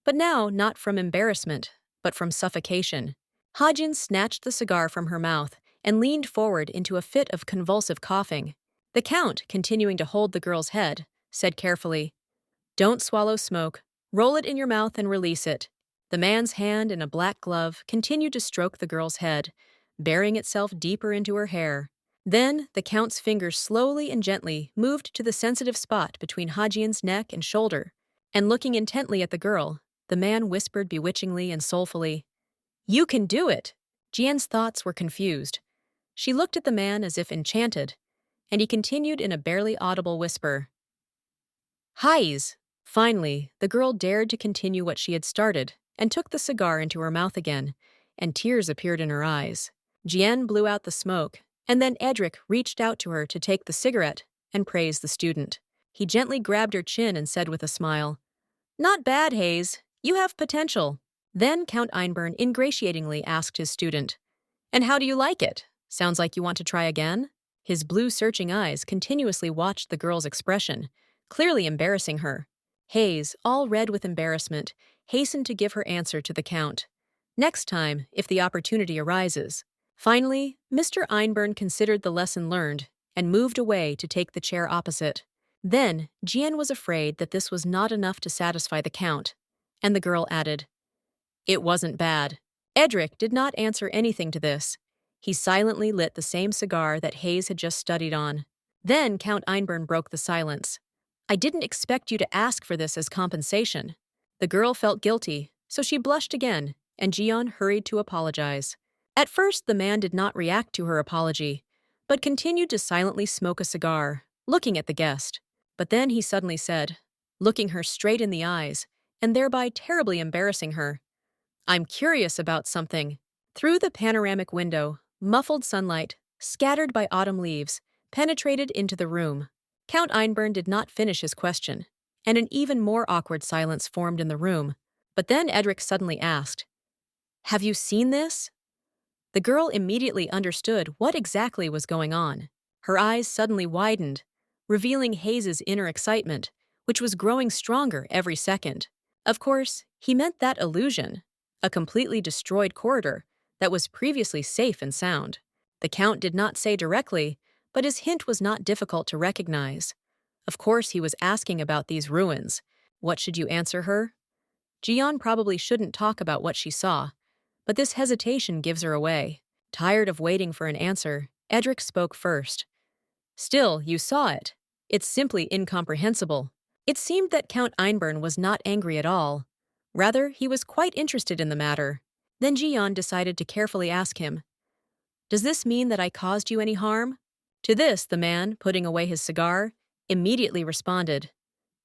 But now not from embarrassment, but from suffocation. Hajin snatched the cigar from her mouth and leaned forward into a fit of convulsive coughing. The Count, continuing to hold the girl's head, said carefully, "Don't swallow smoke. Roll it in your mouth and release it." The man's hand in a black glove continued to stroke the girl's head, burying itself deeper into her hair. Then, the Count's fingers slowly and gently moved to the sensitive spot between Hajian's neck and shoulder, and looking intently at the girl, the man whispered bewitchingly and soulfully, "You can do it!" Jian's thoughts were confused. She looked at the man as if enchanted, and he continued in a barely audible whisper, "Highs!" Finally, the girl dared to continue what she had started and took the cigar into her mouth again, and tears appeared in her eyes. Jian blew out the smoke, and then Edric reached out to her to take the cigarette and praised the student. He gently grabbed her chin and said with a smile, "Not bad, Hayes. You have potential." Then Count Einburn ingratiatingly asked his student, "And how do you like it? Sounds like you want to try again?" His blue searching eyes continuously watched the girl's expression, clearly embarrassing her. Hayes, all red with embarrassment, hastened to give her answer to the Count. "Next time, if the opportunity arises." Finally, Mr. Einburn considered the lesson learned and moved away to take the chair opposite. Then, Jian was afraid that this was not enough to satisfy the Count, and the girl added, "It wasn't bad." Edric did not answer anything to this. He silently lit the same cigar that Hayes had just studied on. Then Count Einburn broke the silence. "I didn't expect you to ask for this as compensation." The girl felt guilty, so she blushed again, and Jian hurried to apologize. At first, the man did not react to her apology, but continued to silently smoke a cigar, looking at the guest. But then he suddenly said, looking her straight in the eyes, and thereby terribly embarrassing her, "I'm curious about something." Through the panoramic window, muffled sunlight, scattered by autumn leaves, penetrated into the room. Count Einburn did not finish his question, and an even more awkward silence formed in the room. But then Edric suddenly asked, "Have you seen this?" The girl immediately understood what exactly was going on. Her eyes suddenly widened, revealing Hayes's inner excitement, which was growing stronger every second. Of course, he meant that illusion, a completely destroyed corridor that was previously safe and sound. The Count did not say directly, but his hint was not difficult to recognize. Of course, he was asking about these ruins. What should you answer her? Jian probably shouldn't talk about what she saw, but this hesitation gives her away. Tired of waiting for an answer, Edric spoke first. "Still, you saw it. It's simply incomprehensible." It seemed that Count Einburn was not angry at all. Rather, he was quite interested in the matter. Then Jian decided to carefully ask him, "Does this mean that I caused you any harm?" To this, the man, putting away his cigar, immediately responded,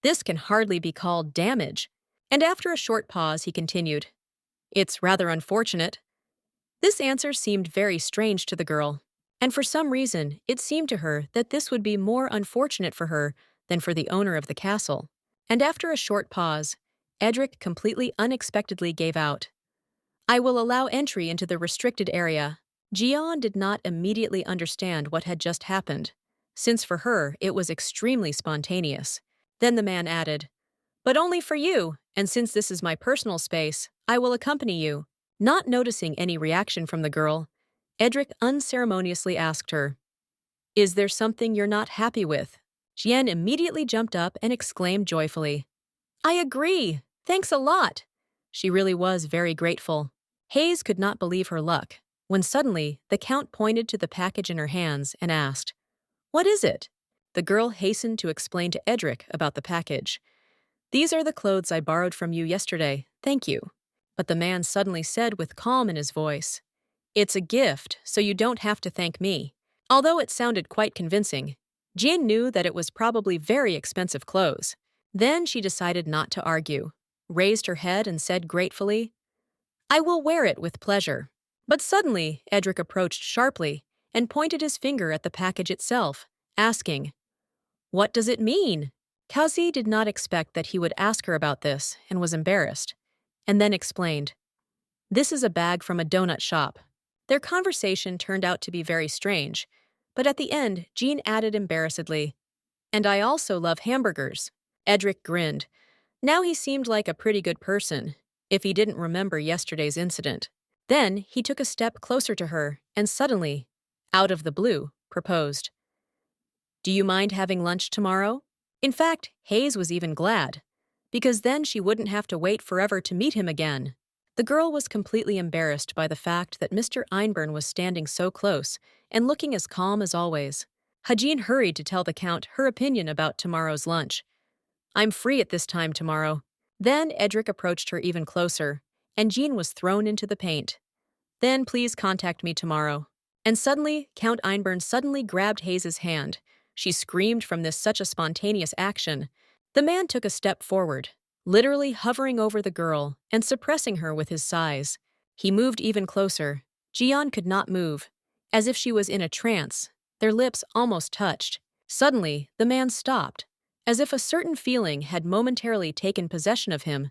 "This can hardly be called damage." And after a short pause, he continued, "It's rather unfortunate." This answer seemed very strange to the girl, and for some reason it seemed to her that this would be more unfortunate for her than for the owner of the castle. And after a short pause, Edric completely unexpectedly gave out. I will allow entry into the restricted area. Jian did not immediately understand what had just happened, since for her it was extremely spontaneous. Then the man added, but only for you, and since this is my personal space, I will accompany you. Not noticing any reaction from the girl, Edric unceremoniously asked her, is there something you're not happy with? Jian immediately jumped up and exclaimed joyfully, I agree! Thanks a lot! She really was very grateful. Hayes could not believe her luck, when suddenly the Count pointed to the package in her hands and asked, what is it? The girl hastened to explain to Edric about the package. These are the clothes I borrowed from you yesterday, thank you. But the man suddenly said with calm in his voice, it's a gift, so you don't have to thank me. Although it sounded quite convincing, Jean knew that it was probably very expensive clothes. Then she decided not to argue, raised her head and said gratefully, I will wear it with pleasure. But suddenly, Edric approached sharply and pointed his finger at the package itself, asking, what does it mean? Kazi did not expect that he would ask her about this and was embarrassed, and then explained, this is a bag from a donut shop. Their conversation turned out to be very strange, but at the end, Jean added embarrassedly, and I also love hamburgers. Edric grinned. Now he seemed like a pretty good person, if he didn't remember yesterday's incident. Then he took a step closer to her and suddenly, out of the blue, proposed, do you mind having lunch tomorrow? In fact, Hayes was even glad, because then she wouldn't have to wait forever to meet him again. The girl was completely embarrassed by the fact that Mr. Einborn was standing so close and looking as calm as always. Hajin hurried to tell the Count her opinion about tomorrow's lunch. I'm free at this time tomorrow. Then Edric approached her even closer, and Jean was thrown into the paint. Then please contact me tomorrow. And suddenly, Count Einborn suddenly grabbed Hayes's hand. She screamed from this such a spontaneous action. The man took a step forward, literally hovering over the girl and suppressing her with his sighs. He moved even closer. Jian could not move, as if she was in a trance. Their lips almost touched. Suddenly, the man stopped, as if a certain feeling had momentarily taken possession of him,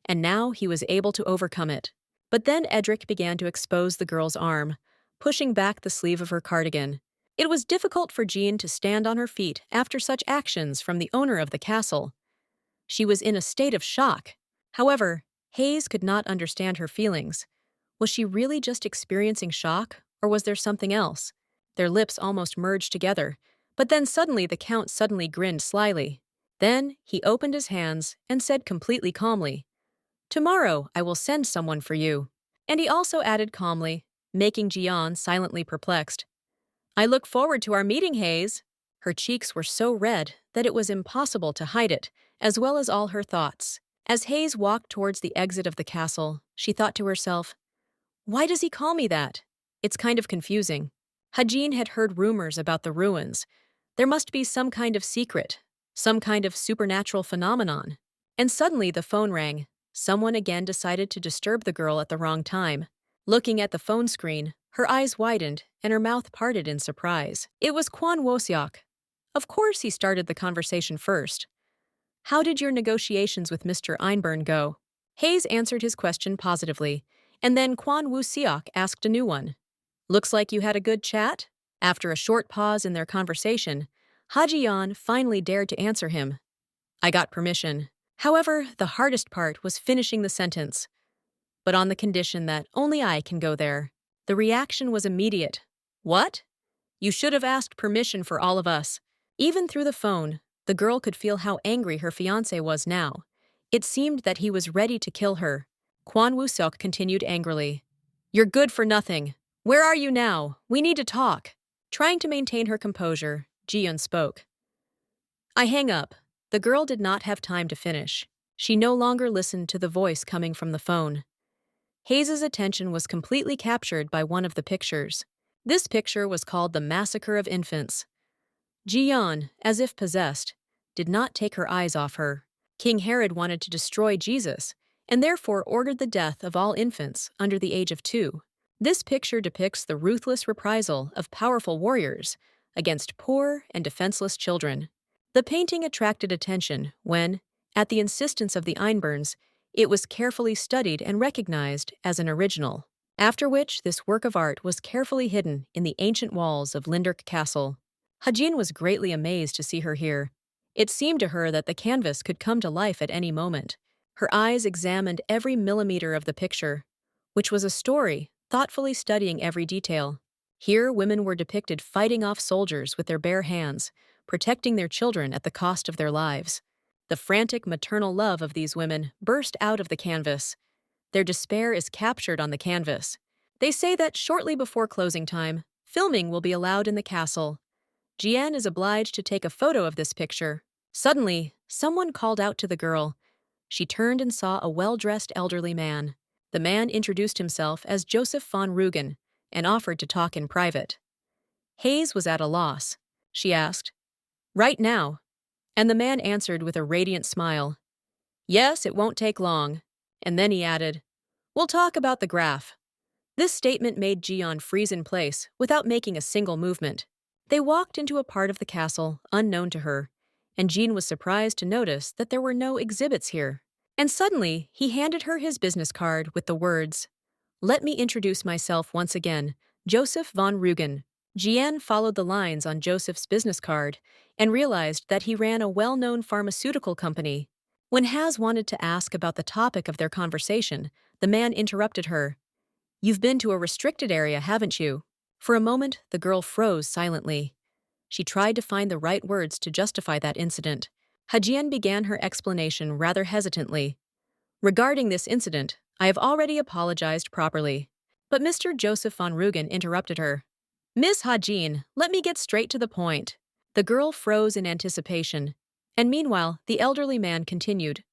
and now he was able to overcome it. But then Edric began to expose the girl's arm, pushing back the sleeve of her cardigan. It was difficult for Jean to stand on her feet after such actions from the owner of the castle. She was in a state of shock. However, Hayes could not understand her feelings. Was she really just experiencing shock, or was there something else? Their lips almost merged together, but then suddenly the Count suddenly grinned slyly. Then he opened his hands and said completely calmly, tomorrow I will send someone for you. And he also added calmly, making Jian silently perplexed, I look forward to our meeting, Hayes. Her cheeks were so red that it was impossible to hide it, as well as all her thoughts. As Hayes walked towards the exit of the castle, she thought to herself, why does he call me that? It's kind of confusing. Hajin had heard rumors about the ruins. There must be some kind of secret, some kind of supernatural phenomenon. And suddenly the phone rang. Someone again decided to disturb the girl at the wrong time. Looking at the phone screen, her eyes widened and her mouth parted in surprise. It was Quan Wosiok. Of course he started the conversation first. How did your negotiations with Mr. Einborn go? Hayes answered his question positively, and then Quan Wosiok asked a new one. Looks like you had a good chat? After a short pause in their conversation, Hajian finally dared to answer him. I got permission. However, the hardest part was finishing the sentence. But on the condition that only I can go there. The reaction was immediate. What? You should have asked permission for all of us. Even through the phone, the girl could feel how angry her fiancé was now. It seemed that he was ready to kill her. Quan Wusok continued angrily. You're good for nothing. Where are you now? We need to talk. Trying to maintain her composure, Jian spoke. I hang up. The girl did not have time to finish. She no longer listened to the voice coming from the phone. Hayes's attention was completely captured by one of the pictures. This picture was called The Massacre of Infants. Jian, as if possessed, did not take her eyes off her. King Herod wanted to destroy Jesus, and therefore ordered the death of all infants under the age of 2. This picture depicts the ruthless reprisal of powerful warriors against poor and defenseless children. The painting attracted attention when, at the insistence of the Einburns, it was carefully studied and recognized as an original. After which, this work of art was carefully hidden in the ancient walls of Linderk Castle. Hajin was greatly amazed to see her here. It seemed to her that the canvas could come to life at any moment. Her eyes examined every millimeter of the picture, which was a story, thoughtfully studying every detail. Here, women were depicted fighting off soldiers with their bare hands, protecting their children at the cost of their lives. The frantic maternal love of these women burst out of the canvas. Their despair is captured on the canvas. They say that shortly before closing time, filming will be allowed in the castle. Jian is obliged to take a photo of this picture. Suddenly, someone called out to the girl. She turned and saw a well-dressed elderly man. The man introduced himself as Joseph von Rugen and offered to talk in private. Hayes was at a loss. She asked, "Right now?" And the man answered with a radiant smile, "Yes, it won't take long." And then he added, "We'll talk about the graph." This statement made Jian freeze in place without making a single movement. They walked into a part of the castle unknown to her, and Jean was surprised to notice that there were no exhibits here. And suddenly, he handed her his business card with the words, "Let me introduce myself once again, Joseph von Rugen." Jian followed the lines on Joseph's business card and realized that he ran a well-known pharmaceutical company. When Haz wanted to ask about the topic of their conversation, the man interrupted her. "You've been to a restricted area, haven't you?" For a moment, the girl froze silently. She tried to find the right words to justify that incident. Hajian began her explanation rather hesitantly. "Regarding this incident, I have already apologized properly." But Mr. Joseph von Rugen interrupted her. "Miss Hajin, let me get straight to the point." The girl froze in anticipation, and meanwhile, the elderly man continued.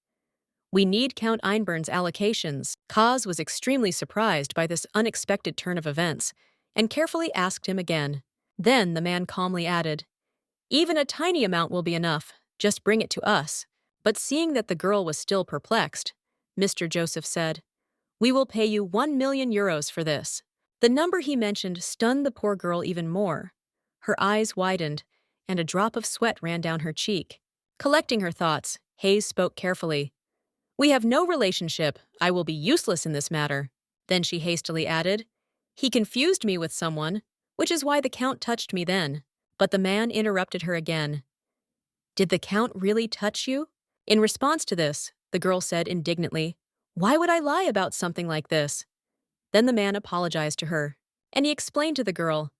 "We need Count Einburn's allocations." Kaz was extremely surprised by this unexpected turn of events, and carefully asked him again. Then the man calmly added, "Even a tiny amount will be enough, just bring it to us." But seeing that the girl was still perplexed, Mr. Joseph said, "We will pay you 1 million euros for this." The number he mentioned stunned the poor girl even more. Her eyes widened, and a drop of sweat ran down her cheek. Collecting her thoughts, Hayes spoke carefully. "We have no relationship. I will be useless in this matter." Then she hastily added, "He confused me with someone, which is why the Count touched me then." But the man interrupted her again. "Did the Count really touch you?" In response to this, the girl said indignantly, "Why would I lie about something like this?" Then the man apologized to her, and he explained to the girl,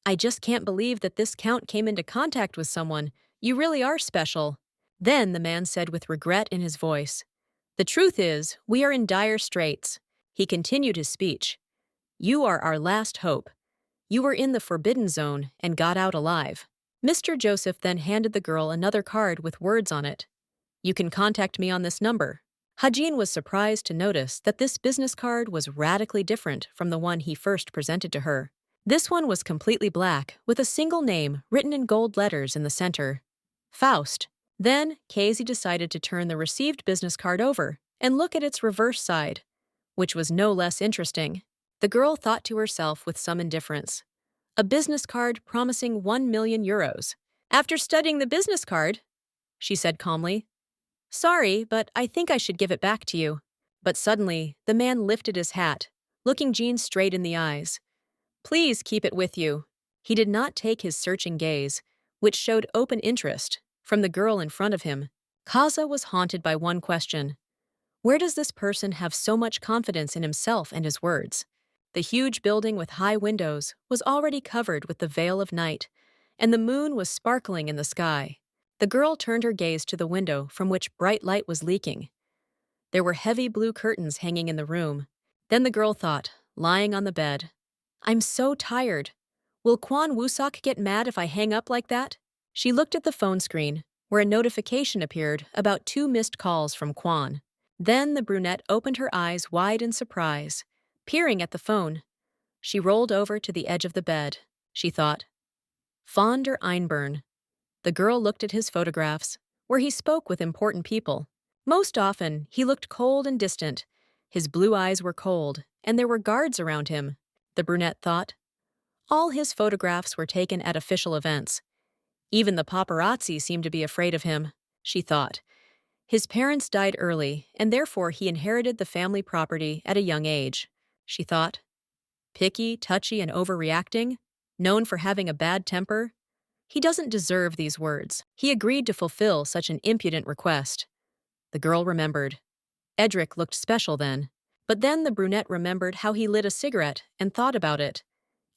"I just can't believe that this Count came into contact with someone. You really are special." Then the man said with regret in his voice, "The truth is, we are in dire straits." He continued his speech. "You are our last hope. You were in the forbidden zone and got out alive." Mr. Joseph then handed the girl another card with words on it. "You can contact me on this number." Hajin was surprised to notice that this business card was radically different from the one he first presented to her. This one was completely black, with a single name written in gold letters in the center. Faust. Then, Casey decided to turn the received business card over and look at its reverse side, which was no less interesting. The girl thought to herself with some indifference. A business card promising 1 million euros. "After studying the business card," she said calmly, "Sorry, but I think I should give it back to you." But suddenly, the man lifted his hat, looking Jean straight in the eyes. "Please keep it with you." He did not take his searching gaze, which showed open interest, from the girl in front of him. Kaza was haunted by one question. Where does this person have so much confidence in himself and his words? The huge building with high windows was already covered with the veil of night, and the moon was sparkling in the sky. The girl turned her gaze to the window from which bright light was leaking. There were heavy blue curtains hanging in the room. Then the girl thought, lying on the bed, "I'm so tired. Will Quan Wusok get mad if I hang up like that?" She looked at the phone screen, where a notification appeared about 2 missed calls from Quan. Then the brunette opened her eyes wide in surprise, peering at the phone. She rolled over to the edge of the bed. She thought, "Von der Einburn." The girl looked at his photographs, where he spoke with important people. Most often, he looked cold and distant. His blue eyes were cold, and there were guards around him. the brunette thought. All his photographs were taken at official events. Even the paparazzi seemed to be afraid of him, she thought. His parents died early, and therefore he inherited the family property at a young age, she thought. Picky, touchy, and overreacting? Known for having a bad temper? He doesn't deserve these words. He agreed to fulfill such an impudent request. The girl remembered. Edric looked special then. But then the brunette remembered how he lit a cigarette and thought about it.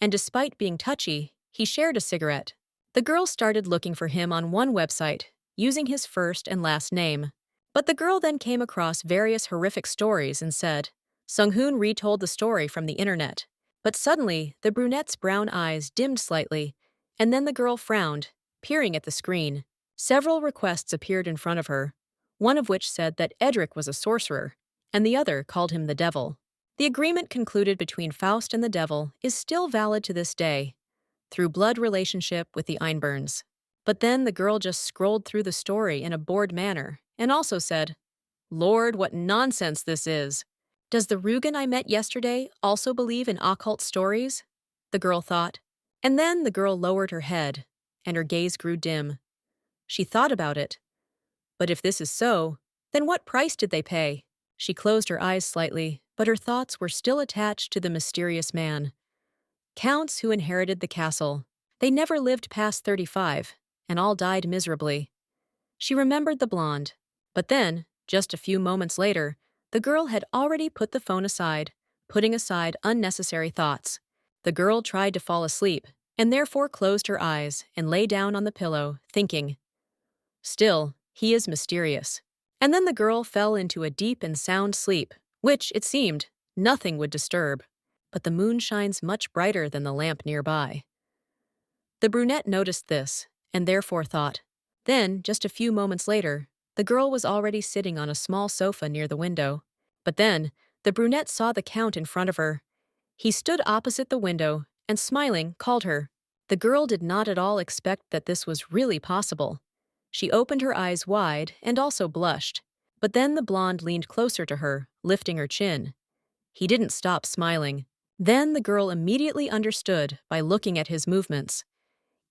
And despite being touchy, he shared a cigarette. The girl started looking for him on one website, using his first and last name. But the girl then came across various horrific stories and said, Sung-hoon retold the story from the internet. But suddenly, the brunette's brown eyes dimmed slightly, and then the girl frowned, peering at the screen. Several requests appeared in front of her, one of which said that Edric was a sorcerer, and the other called him the devil. The agreement concluded between Faust and the devil is still valid to this day, through blood relationship with the Einburns. But then the girl just scrolled through the story in a bored manner, and also said, Lord, what nonsense this is! Does the Rugen I met yesterday also believe in occult stories? The girl thought. And then the girl lowered her head, and her gaze grew dim. She thought about it. But if this is so, then what price did they pay? She closed her eyes slightly, but her thoughts were still attached to the mysterious man. Counts who inherited the castle. They never lived past 35, and all died miserably. She remembered the blonde. But then, just a few moments later, the girl had already put the phone aside, putting aside unnecessary thoughts. The girl tried to fall asleep, and therefore closed her eyes and lay down on the pillow, thinking, Still, he is mysterious. And then the girl fell into a deep and sound sleep, which, it seemed, nothing would disturb. But the moon shines much brighter than the lamp nearby. The brunette noticed this, and therefore thought. Then, just a few moments later, the girl was already sitting on a small sofa near the window. But then, the brunette saw the Count in front of her. He stood opposite the window, and smiling, called her. The girl did not at all expect that this was really possible. She opened her eyes wide and also blushed. But then the blonde leaned closer to her, lifting her chin. He didn't stop smiling. Then the girl immediately understood by looking at his movements.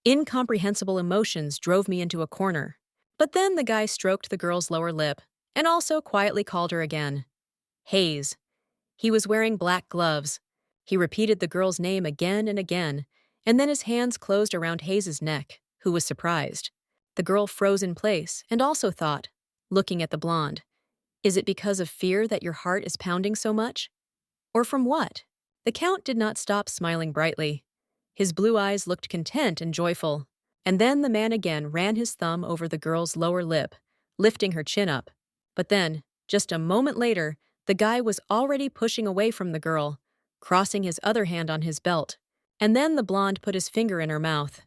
Incomprehensible emotions drove me into a corner. But then the guy stroked the girl's lower lip, and also quietly called her again. Hayes. He was wearing black gloves. He repeated the girl's name again and again, and then his hands closed around Hayes's neck, who was surprised. The girl froze in place and also thought, looking at the blonde, Is it because of fear that your heart is pounding so much? Or from what? The Count did not stop smiling brightly. His blue eyes looked content and joyful. And then the man again ran his thumb over the girl's lower lip, lifting her chin up. But then, just a moment later, the guy was already pushing away from the girl, crossing his other hand on his belt. And then the blonde put his finger in her mouth.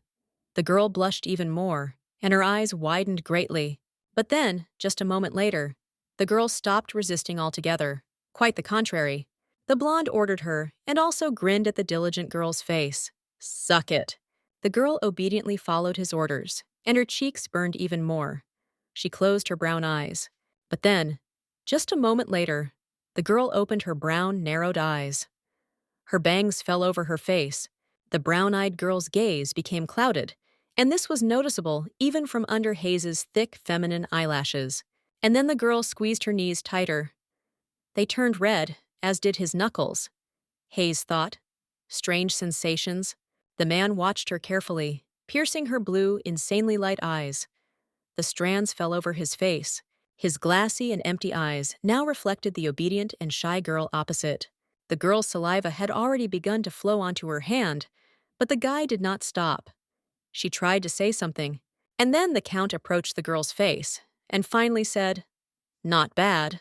The girl blushed even more, and her eyes widened greatly. But then, just a moment later, the girl stopped resisting altogether. Quite the contrary. The blonde ordered her, and also grinned at the diligent girl's face. Suck it. The girl obediently followed his orders, and her cheeks burned even more. She closed her brown eyes. But then, just a moment later, the girl opened her brown, narrowed eyes. Her bangs fell over her face. The brown-eyed girl's gaze became clouded, and this was noticeable even from under Hayes's thick, feminine eyelashes. And then the girl squeezed her knees tighter. They turned red, as did his knuckles. Hayes thought. Strange sensations. The man watched her carefully, piercing her blue, insanely light eyes. The strands fell over his face. His glassy and empty eyes now reflected the obedient and shy girl opposite. The girl's saliva had already begun to flow onto her hand, but the guy did not stop. She tried to say something, and then the Count approached the girl's face, and finally said, Not bad.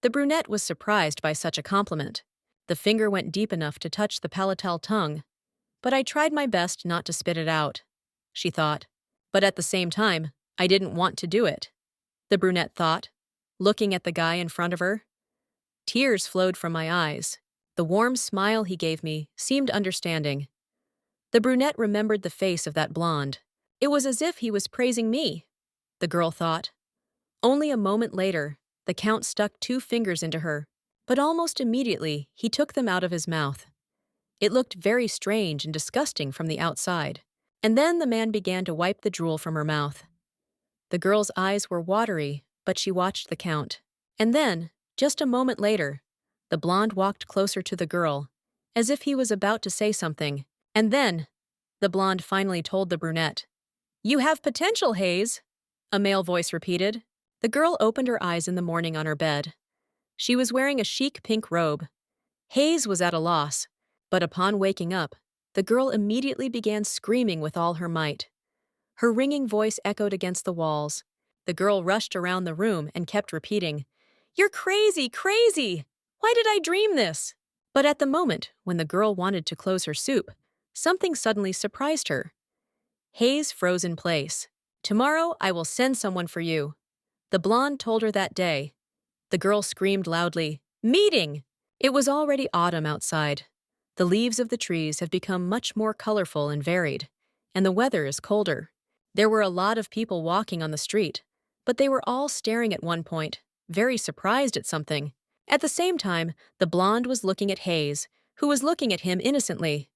The brunette was surprised by such a compliment. The finger went deep enough to touch the palatal tongue, but I tried my best not to spit it out, she thought. But at the same time, I didn't want to do it, the brunette thought, looking at the guy in front of her. Tears flowed from my eyes. The warm smile he gave me seemed understanding. The brunette remembered the face of that blonde. It was as if he was praising me, the girl thought. Only a moment later, the Count stuck 2 fingers into her, but almost immediately he took them out of his mouth. It looked very strange and disgusting from the outside. And then the man began to wipe the drool from her mouth. The girl's eyes were watery, but she watched the Count. And then, just a moment later, the blonde walked closer to the girl, as if he was about to say something. And then, the blonde finally told the brunette, "You have potential, Hayes," a male voice repeated. The girl opened her eyes in the morning on her bed. She was wearing a chic pink robe. Hayes was at a loss, but upon waking up, the girl immediately began screaming with all her might. Her ringing voice echoed against the walls. The girl rushed around the room and kept repeating, "You're crazy, crazy! Why did I dream this?" But at the moment when the girl wanted to close her soup, something suddenly surprised her. Hayes froze in place. "Tomorrow I will send someone for you," the blonde told her that day. The girl screamed loudly, "Meeting!" It was already autumn outside. The leaves of the trees have become much more colorful and varied, and the weather is colder. There were a lot of people walking on the street, but they were all staring at one point, very surprised at something. At the same time, the blonde was looking at Hayes, who was looking at him innocently.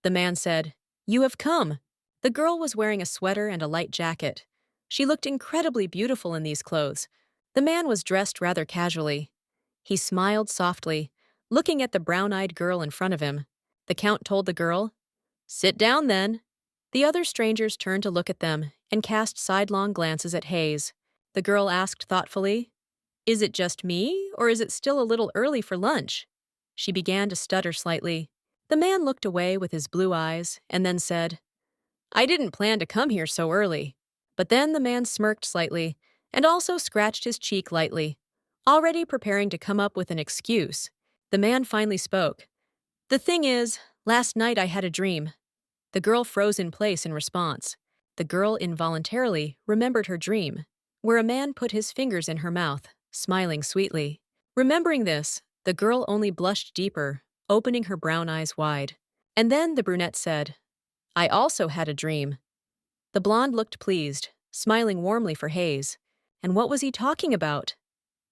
The man said, "You have come." The girl was wearing a sweater and a light jacket. She looked incredibly beautiful in these clothes. The man was dressed rather casually. He smiled softly, looking at the brown-eyed girl in front of him. The Count told the girl, "Sit down then." The other strangers turned to look at them and cast sidelong glances at Hayes. The girl asked thoughtfully, "Is it just me, or is it still a little early for lunch?" She began to stutter slightly. The man looked away with his blue eyes and then said, "I didn't plan to come here so early." But then the man smirked slightly and also scratched his cheek lightly, already preparing to come up with an excuse. The man finally spoke. "The thing is, last night I had a dream." The girl froze in place in response. The girl involuntarily remembered her dream, where a man put his fingers in her mouth, smiling sweetly. Remembering this, the girl only blushed deeper, opening her brown eyes wide. And then the brunette said, "I also had a dream." The blonde looked pleased, smiling warmly for Hayes. "And what was he talking about?"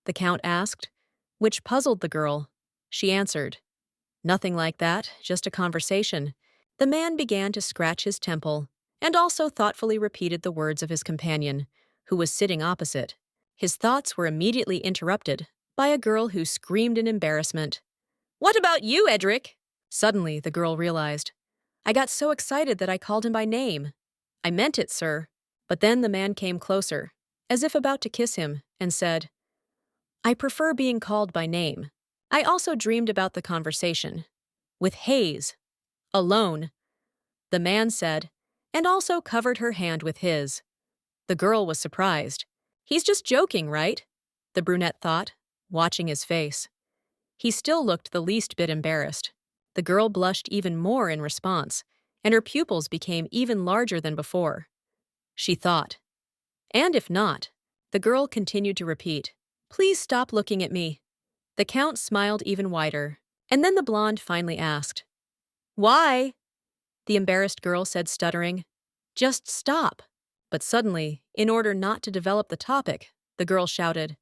the Count asked, which puzzled the girl. She answered, "Nothing like that, just a conversation." The man began to scratch his temple, and also thoughtfully repeated the words of his companion, who was sitting opposite. His thoughts were immediately interrupted by a girl who screamed in embarrassment. "What about you, Edric?" Suddenly, the girl realized, "I got so excited that I called him by name." "I meant it, sir." But then the man came closer, as if about to kiss him, and said, "I prefer being called by name. I also dreamed about the conversation. With Hayes. Alone." The man said, and also covered her hand with his. The girl was surprised. "He's just joking, right?" the brunette thought, watching his face. He still looked the least bit embarrassed. The girl blushed even more in response, and her pupils became even larger than before. She thought. And if not, the girl continued to repeat, "Please stop looking at me." The Count smiled even wider, and then the blonde finally asked, "Why?" The embarrassed girl said, stuttering, "Just stop." But suddenly, in order not to develop the topic, the girl shouted,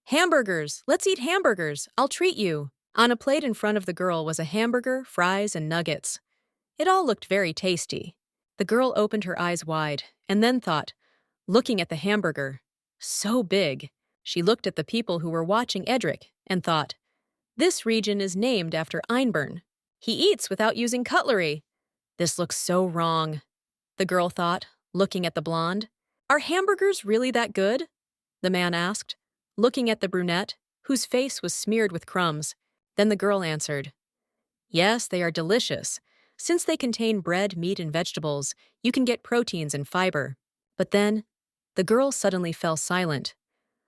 "Hamburgers! Let's eat hamburgers! I'll treat you!" On a plate in front of the girl was a hamburger, fries, and nuggets. It all looked very tasty. The girl opened her eyes wide, and then thought, looking at the hamburger, so big. She looked at the people who were watching Edric and thought, "This region is named after Einborn. He eats without using cutlery. This looks so wrong." The girl thought, looking at the blonde. "Are hamburgers really that good?" the man asked, looking at the brunette, whose face was smeared with crumbs. Then the girl answered, "Yes, they are delicious. Since they contain bread, meat, and vegetables, you can get proteins and fiber." But then, the girl suddenly fell silent.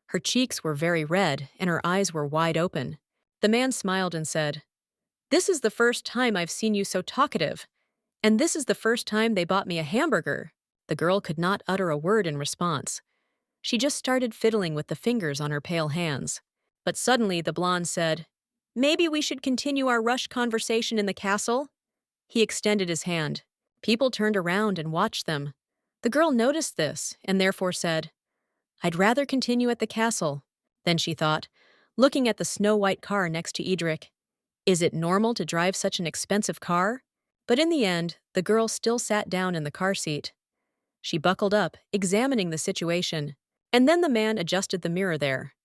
Her cheeks were very red, and her eyes were wide open. The man smiled and said, "This is the first time I've seen you so talkative. And this is the first time they bought me a hamburger." The girl could not utter a word in response. She just started fiddling with the fingers on her pale hands. But suddenly the blonde said, "Maybe we should continue our rushed conversation in the castle?" He extended his hand. People turned around and watched them. The girl noticed this and therefore said, "I'd rather continue at the castle." Then she thought, looking at the snow-white car next to Edric, Is it normal to drive such an expensive car? But in the end, the girl still sat down in the car seat. She buckled up, examining the situation, and then the man adjusted the mirror there.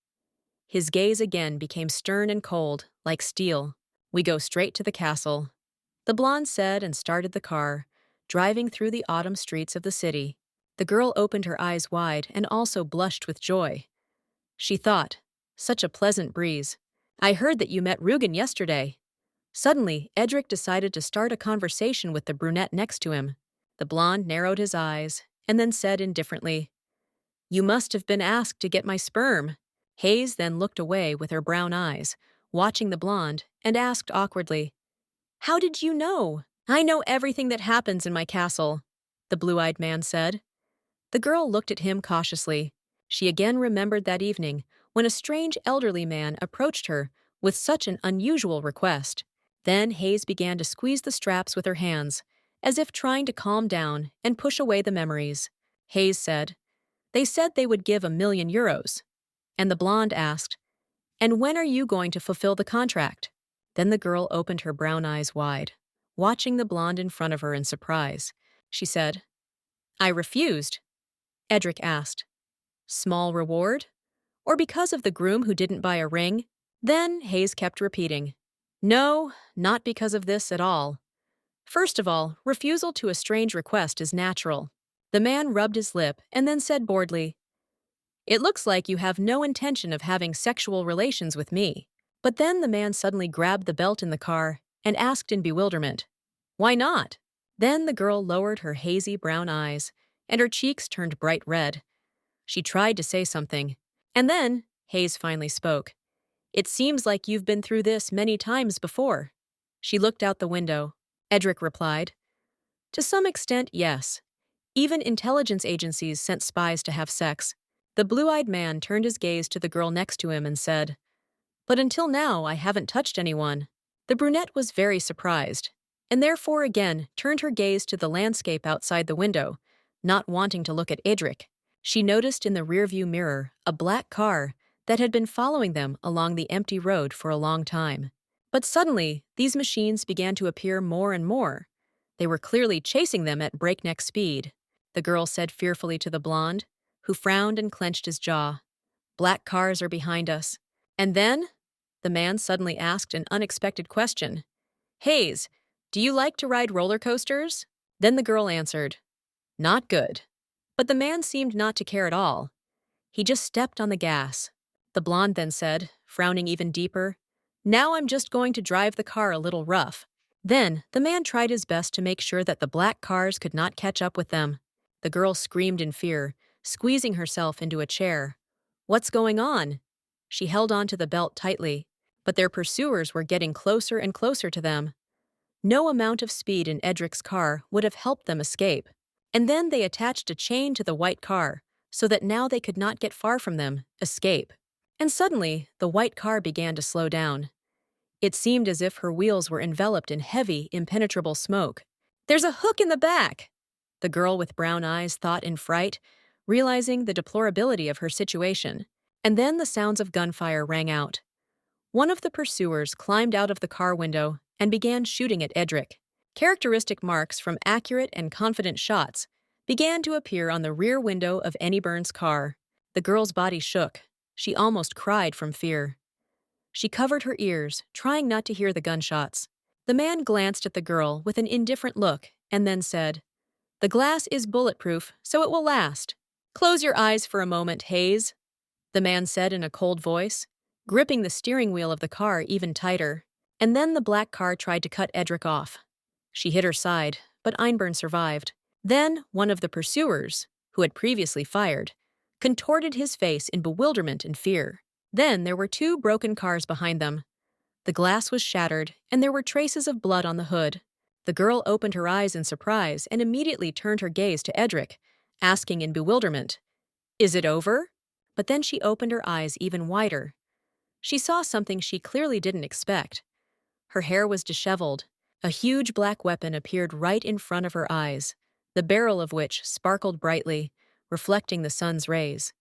His gaze again became stern and cold, like steel. We go straight to the castle, the blonde said and started the car, driving through the autumn streets of the city. The girl opened her eyes wide and also blushed with joy. She thought, such a pleasant breeze. I heard that you met Rugen yesterday. Suddenly, Edric decided to start a conversation with the brunette next to him. The blonde narrowed his eyes and then said indifferently, You must have been asked to get my sperm. Hayes then looked away with her brown eyes, watching the blonde, and asked awkwardly, How did you know? I know everything that happens in my castle, the blue-eyed man said. The girl looked at him cautiously. She again remembered that evening when a strange elderly man approached her with such an unusual request. Then Hayes began to squeeze the straps with her hands, as if trying to calm down and push away the memories. Hayes said, They said they would give €1,000,000. And the blonde asked, And when are you going to fulfill the contract? Then the girl opened her brown eyes wide, watching the blonde in front of her in surprise. She said, I refused. Edric asked, Small reward? Or because of the groom who didn't buy a ring? Then Hayes kept repeating, No, not because of this at all. First of all, refusal to a strange request is natural. The man rubbed his lip and then said boredly, It looks like you have no intention of having sexual relations with me. But then the man suddenly grabbed the belt in the car and asked in bewilderment, Why not? Then the girl lowered her hazy brown eyes, and her cheeks turned bright red. She tried to say something. And then Hayes finally spoke. It seems like you've been through this many times before. She looked out the window. Edric replied, To some extent, yes. Even intelligence agencies sent spies to have sex. The blue-eyed man turned his gaze to the girl next to him and said, But until now, I haven't touched anyone. The brunette was very surprised, and therefore again turned her gaze to the landscape outside the window, not wanting to look at Edric. She noticed in the rearview mirror a black car that had been following them along the empty road for a long time. But suddenly, these machines began to appear more and more. They were clearly chasing them at breakneck speed. The girl said fearfully to the blonde, who frowned and clenched his jaw, Black cars are behind us. And then? The man suddenly asked an unexpected question. Hayes, do you like to ride roller coasters? Then the girl answered, Not good. But the man seemed not to care at all. He just stepped on the gas. The blonde then said, frowning even deeper, Now I'm just going to drive the car a little rough. Then the man tried his best to make sure that the black cars could not catch up with them. The girl screamed in fear, squeezing herself into a chair. What's going on? She held on to the belt tightly, but their pursuers were getting closer and closer to them. No amount of speed in Edric's car would have helped them escape. And then they attached a chain to the white car, so that now they could not get far from them, escape. And suddenly, the white car began to slow down. It seemed as if her wheels were enveloped in heavy, impenetrable smoke. There's a hook in the back! The girl with brown eyes thought in fright, realizing the deplorability of her situation. And then the sounds of gunfire rang out. One of the pursuers climbed out of the car window and began shooting at Edric. Characteristic marks from accurate and confident shots began to appear on the rear window of Annyburn's car. The girl's body shook. She almost cried from fear. She covered her ears, trying not to hear the gunshots. The man glanced at the girl with an indifferent look and then said, The glass is bulletproof, so it will last. Close your eyes for a moment, Hayes, the man said in a cold voice, gripping the steering wheel of the car even tighter. And then the black car tried to cut Edric off. She hit her side, but Einburn survived. Then one of the pursuers, who had previously fired, contorted his face in bewilderment and fear. Then there were two broken cars behind them. The glass was shattered, and there were traces of blood on the hood. The girl opened her eyes in surprise and immediately turned her gaze to Edric, asking in bewilderment, Is it over? But then she opened her eyes even wider. She saw something she clearly didn't expect. Her hair was disheveled. A huge black weapon appeared right in front of her eyes, the barrel of which sparkled brightly, reflecting the sun's rays.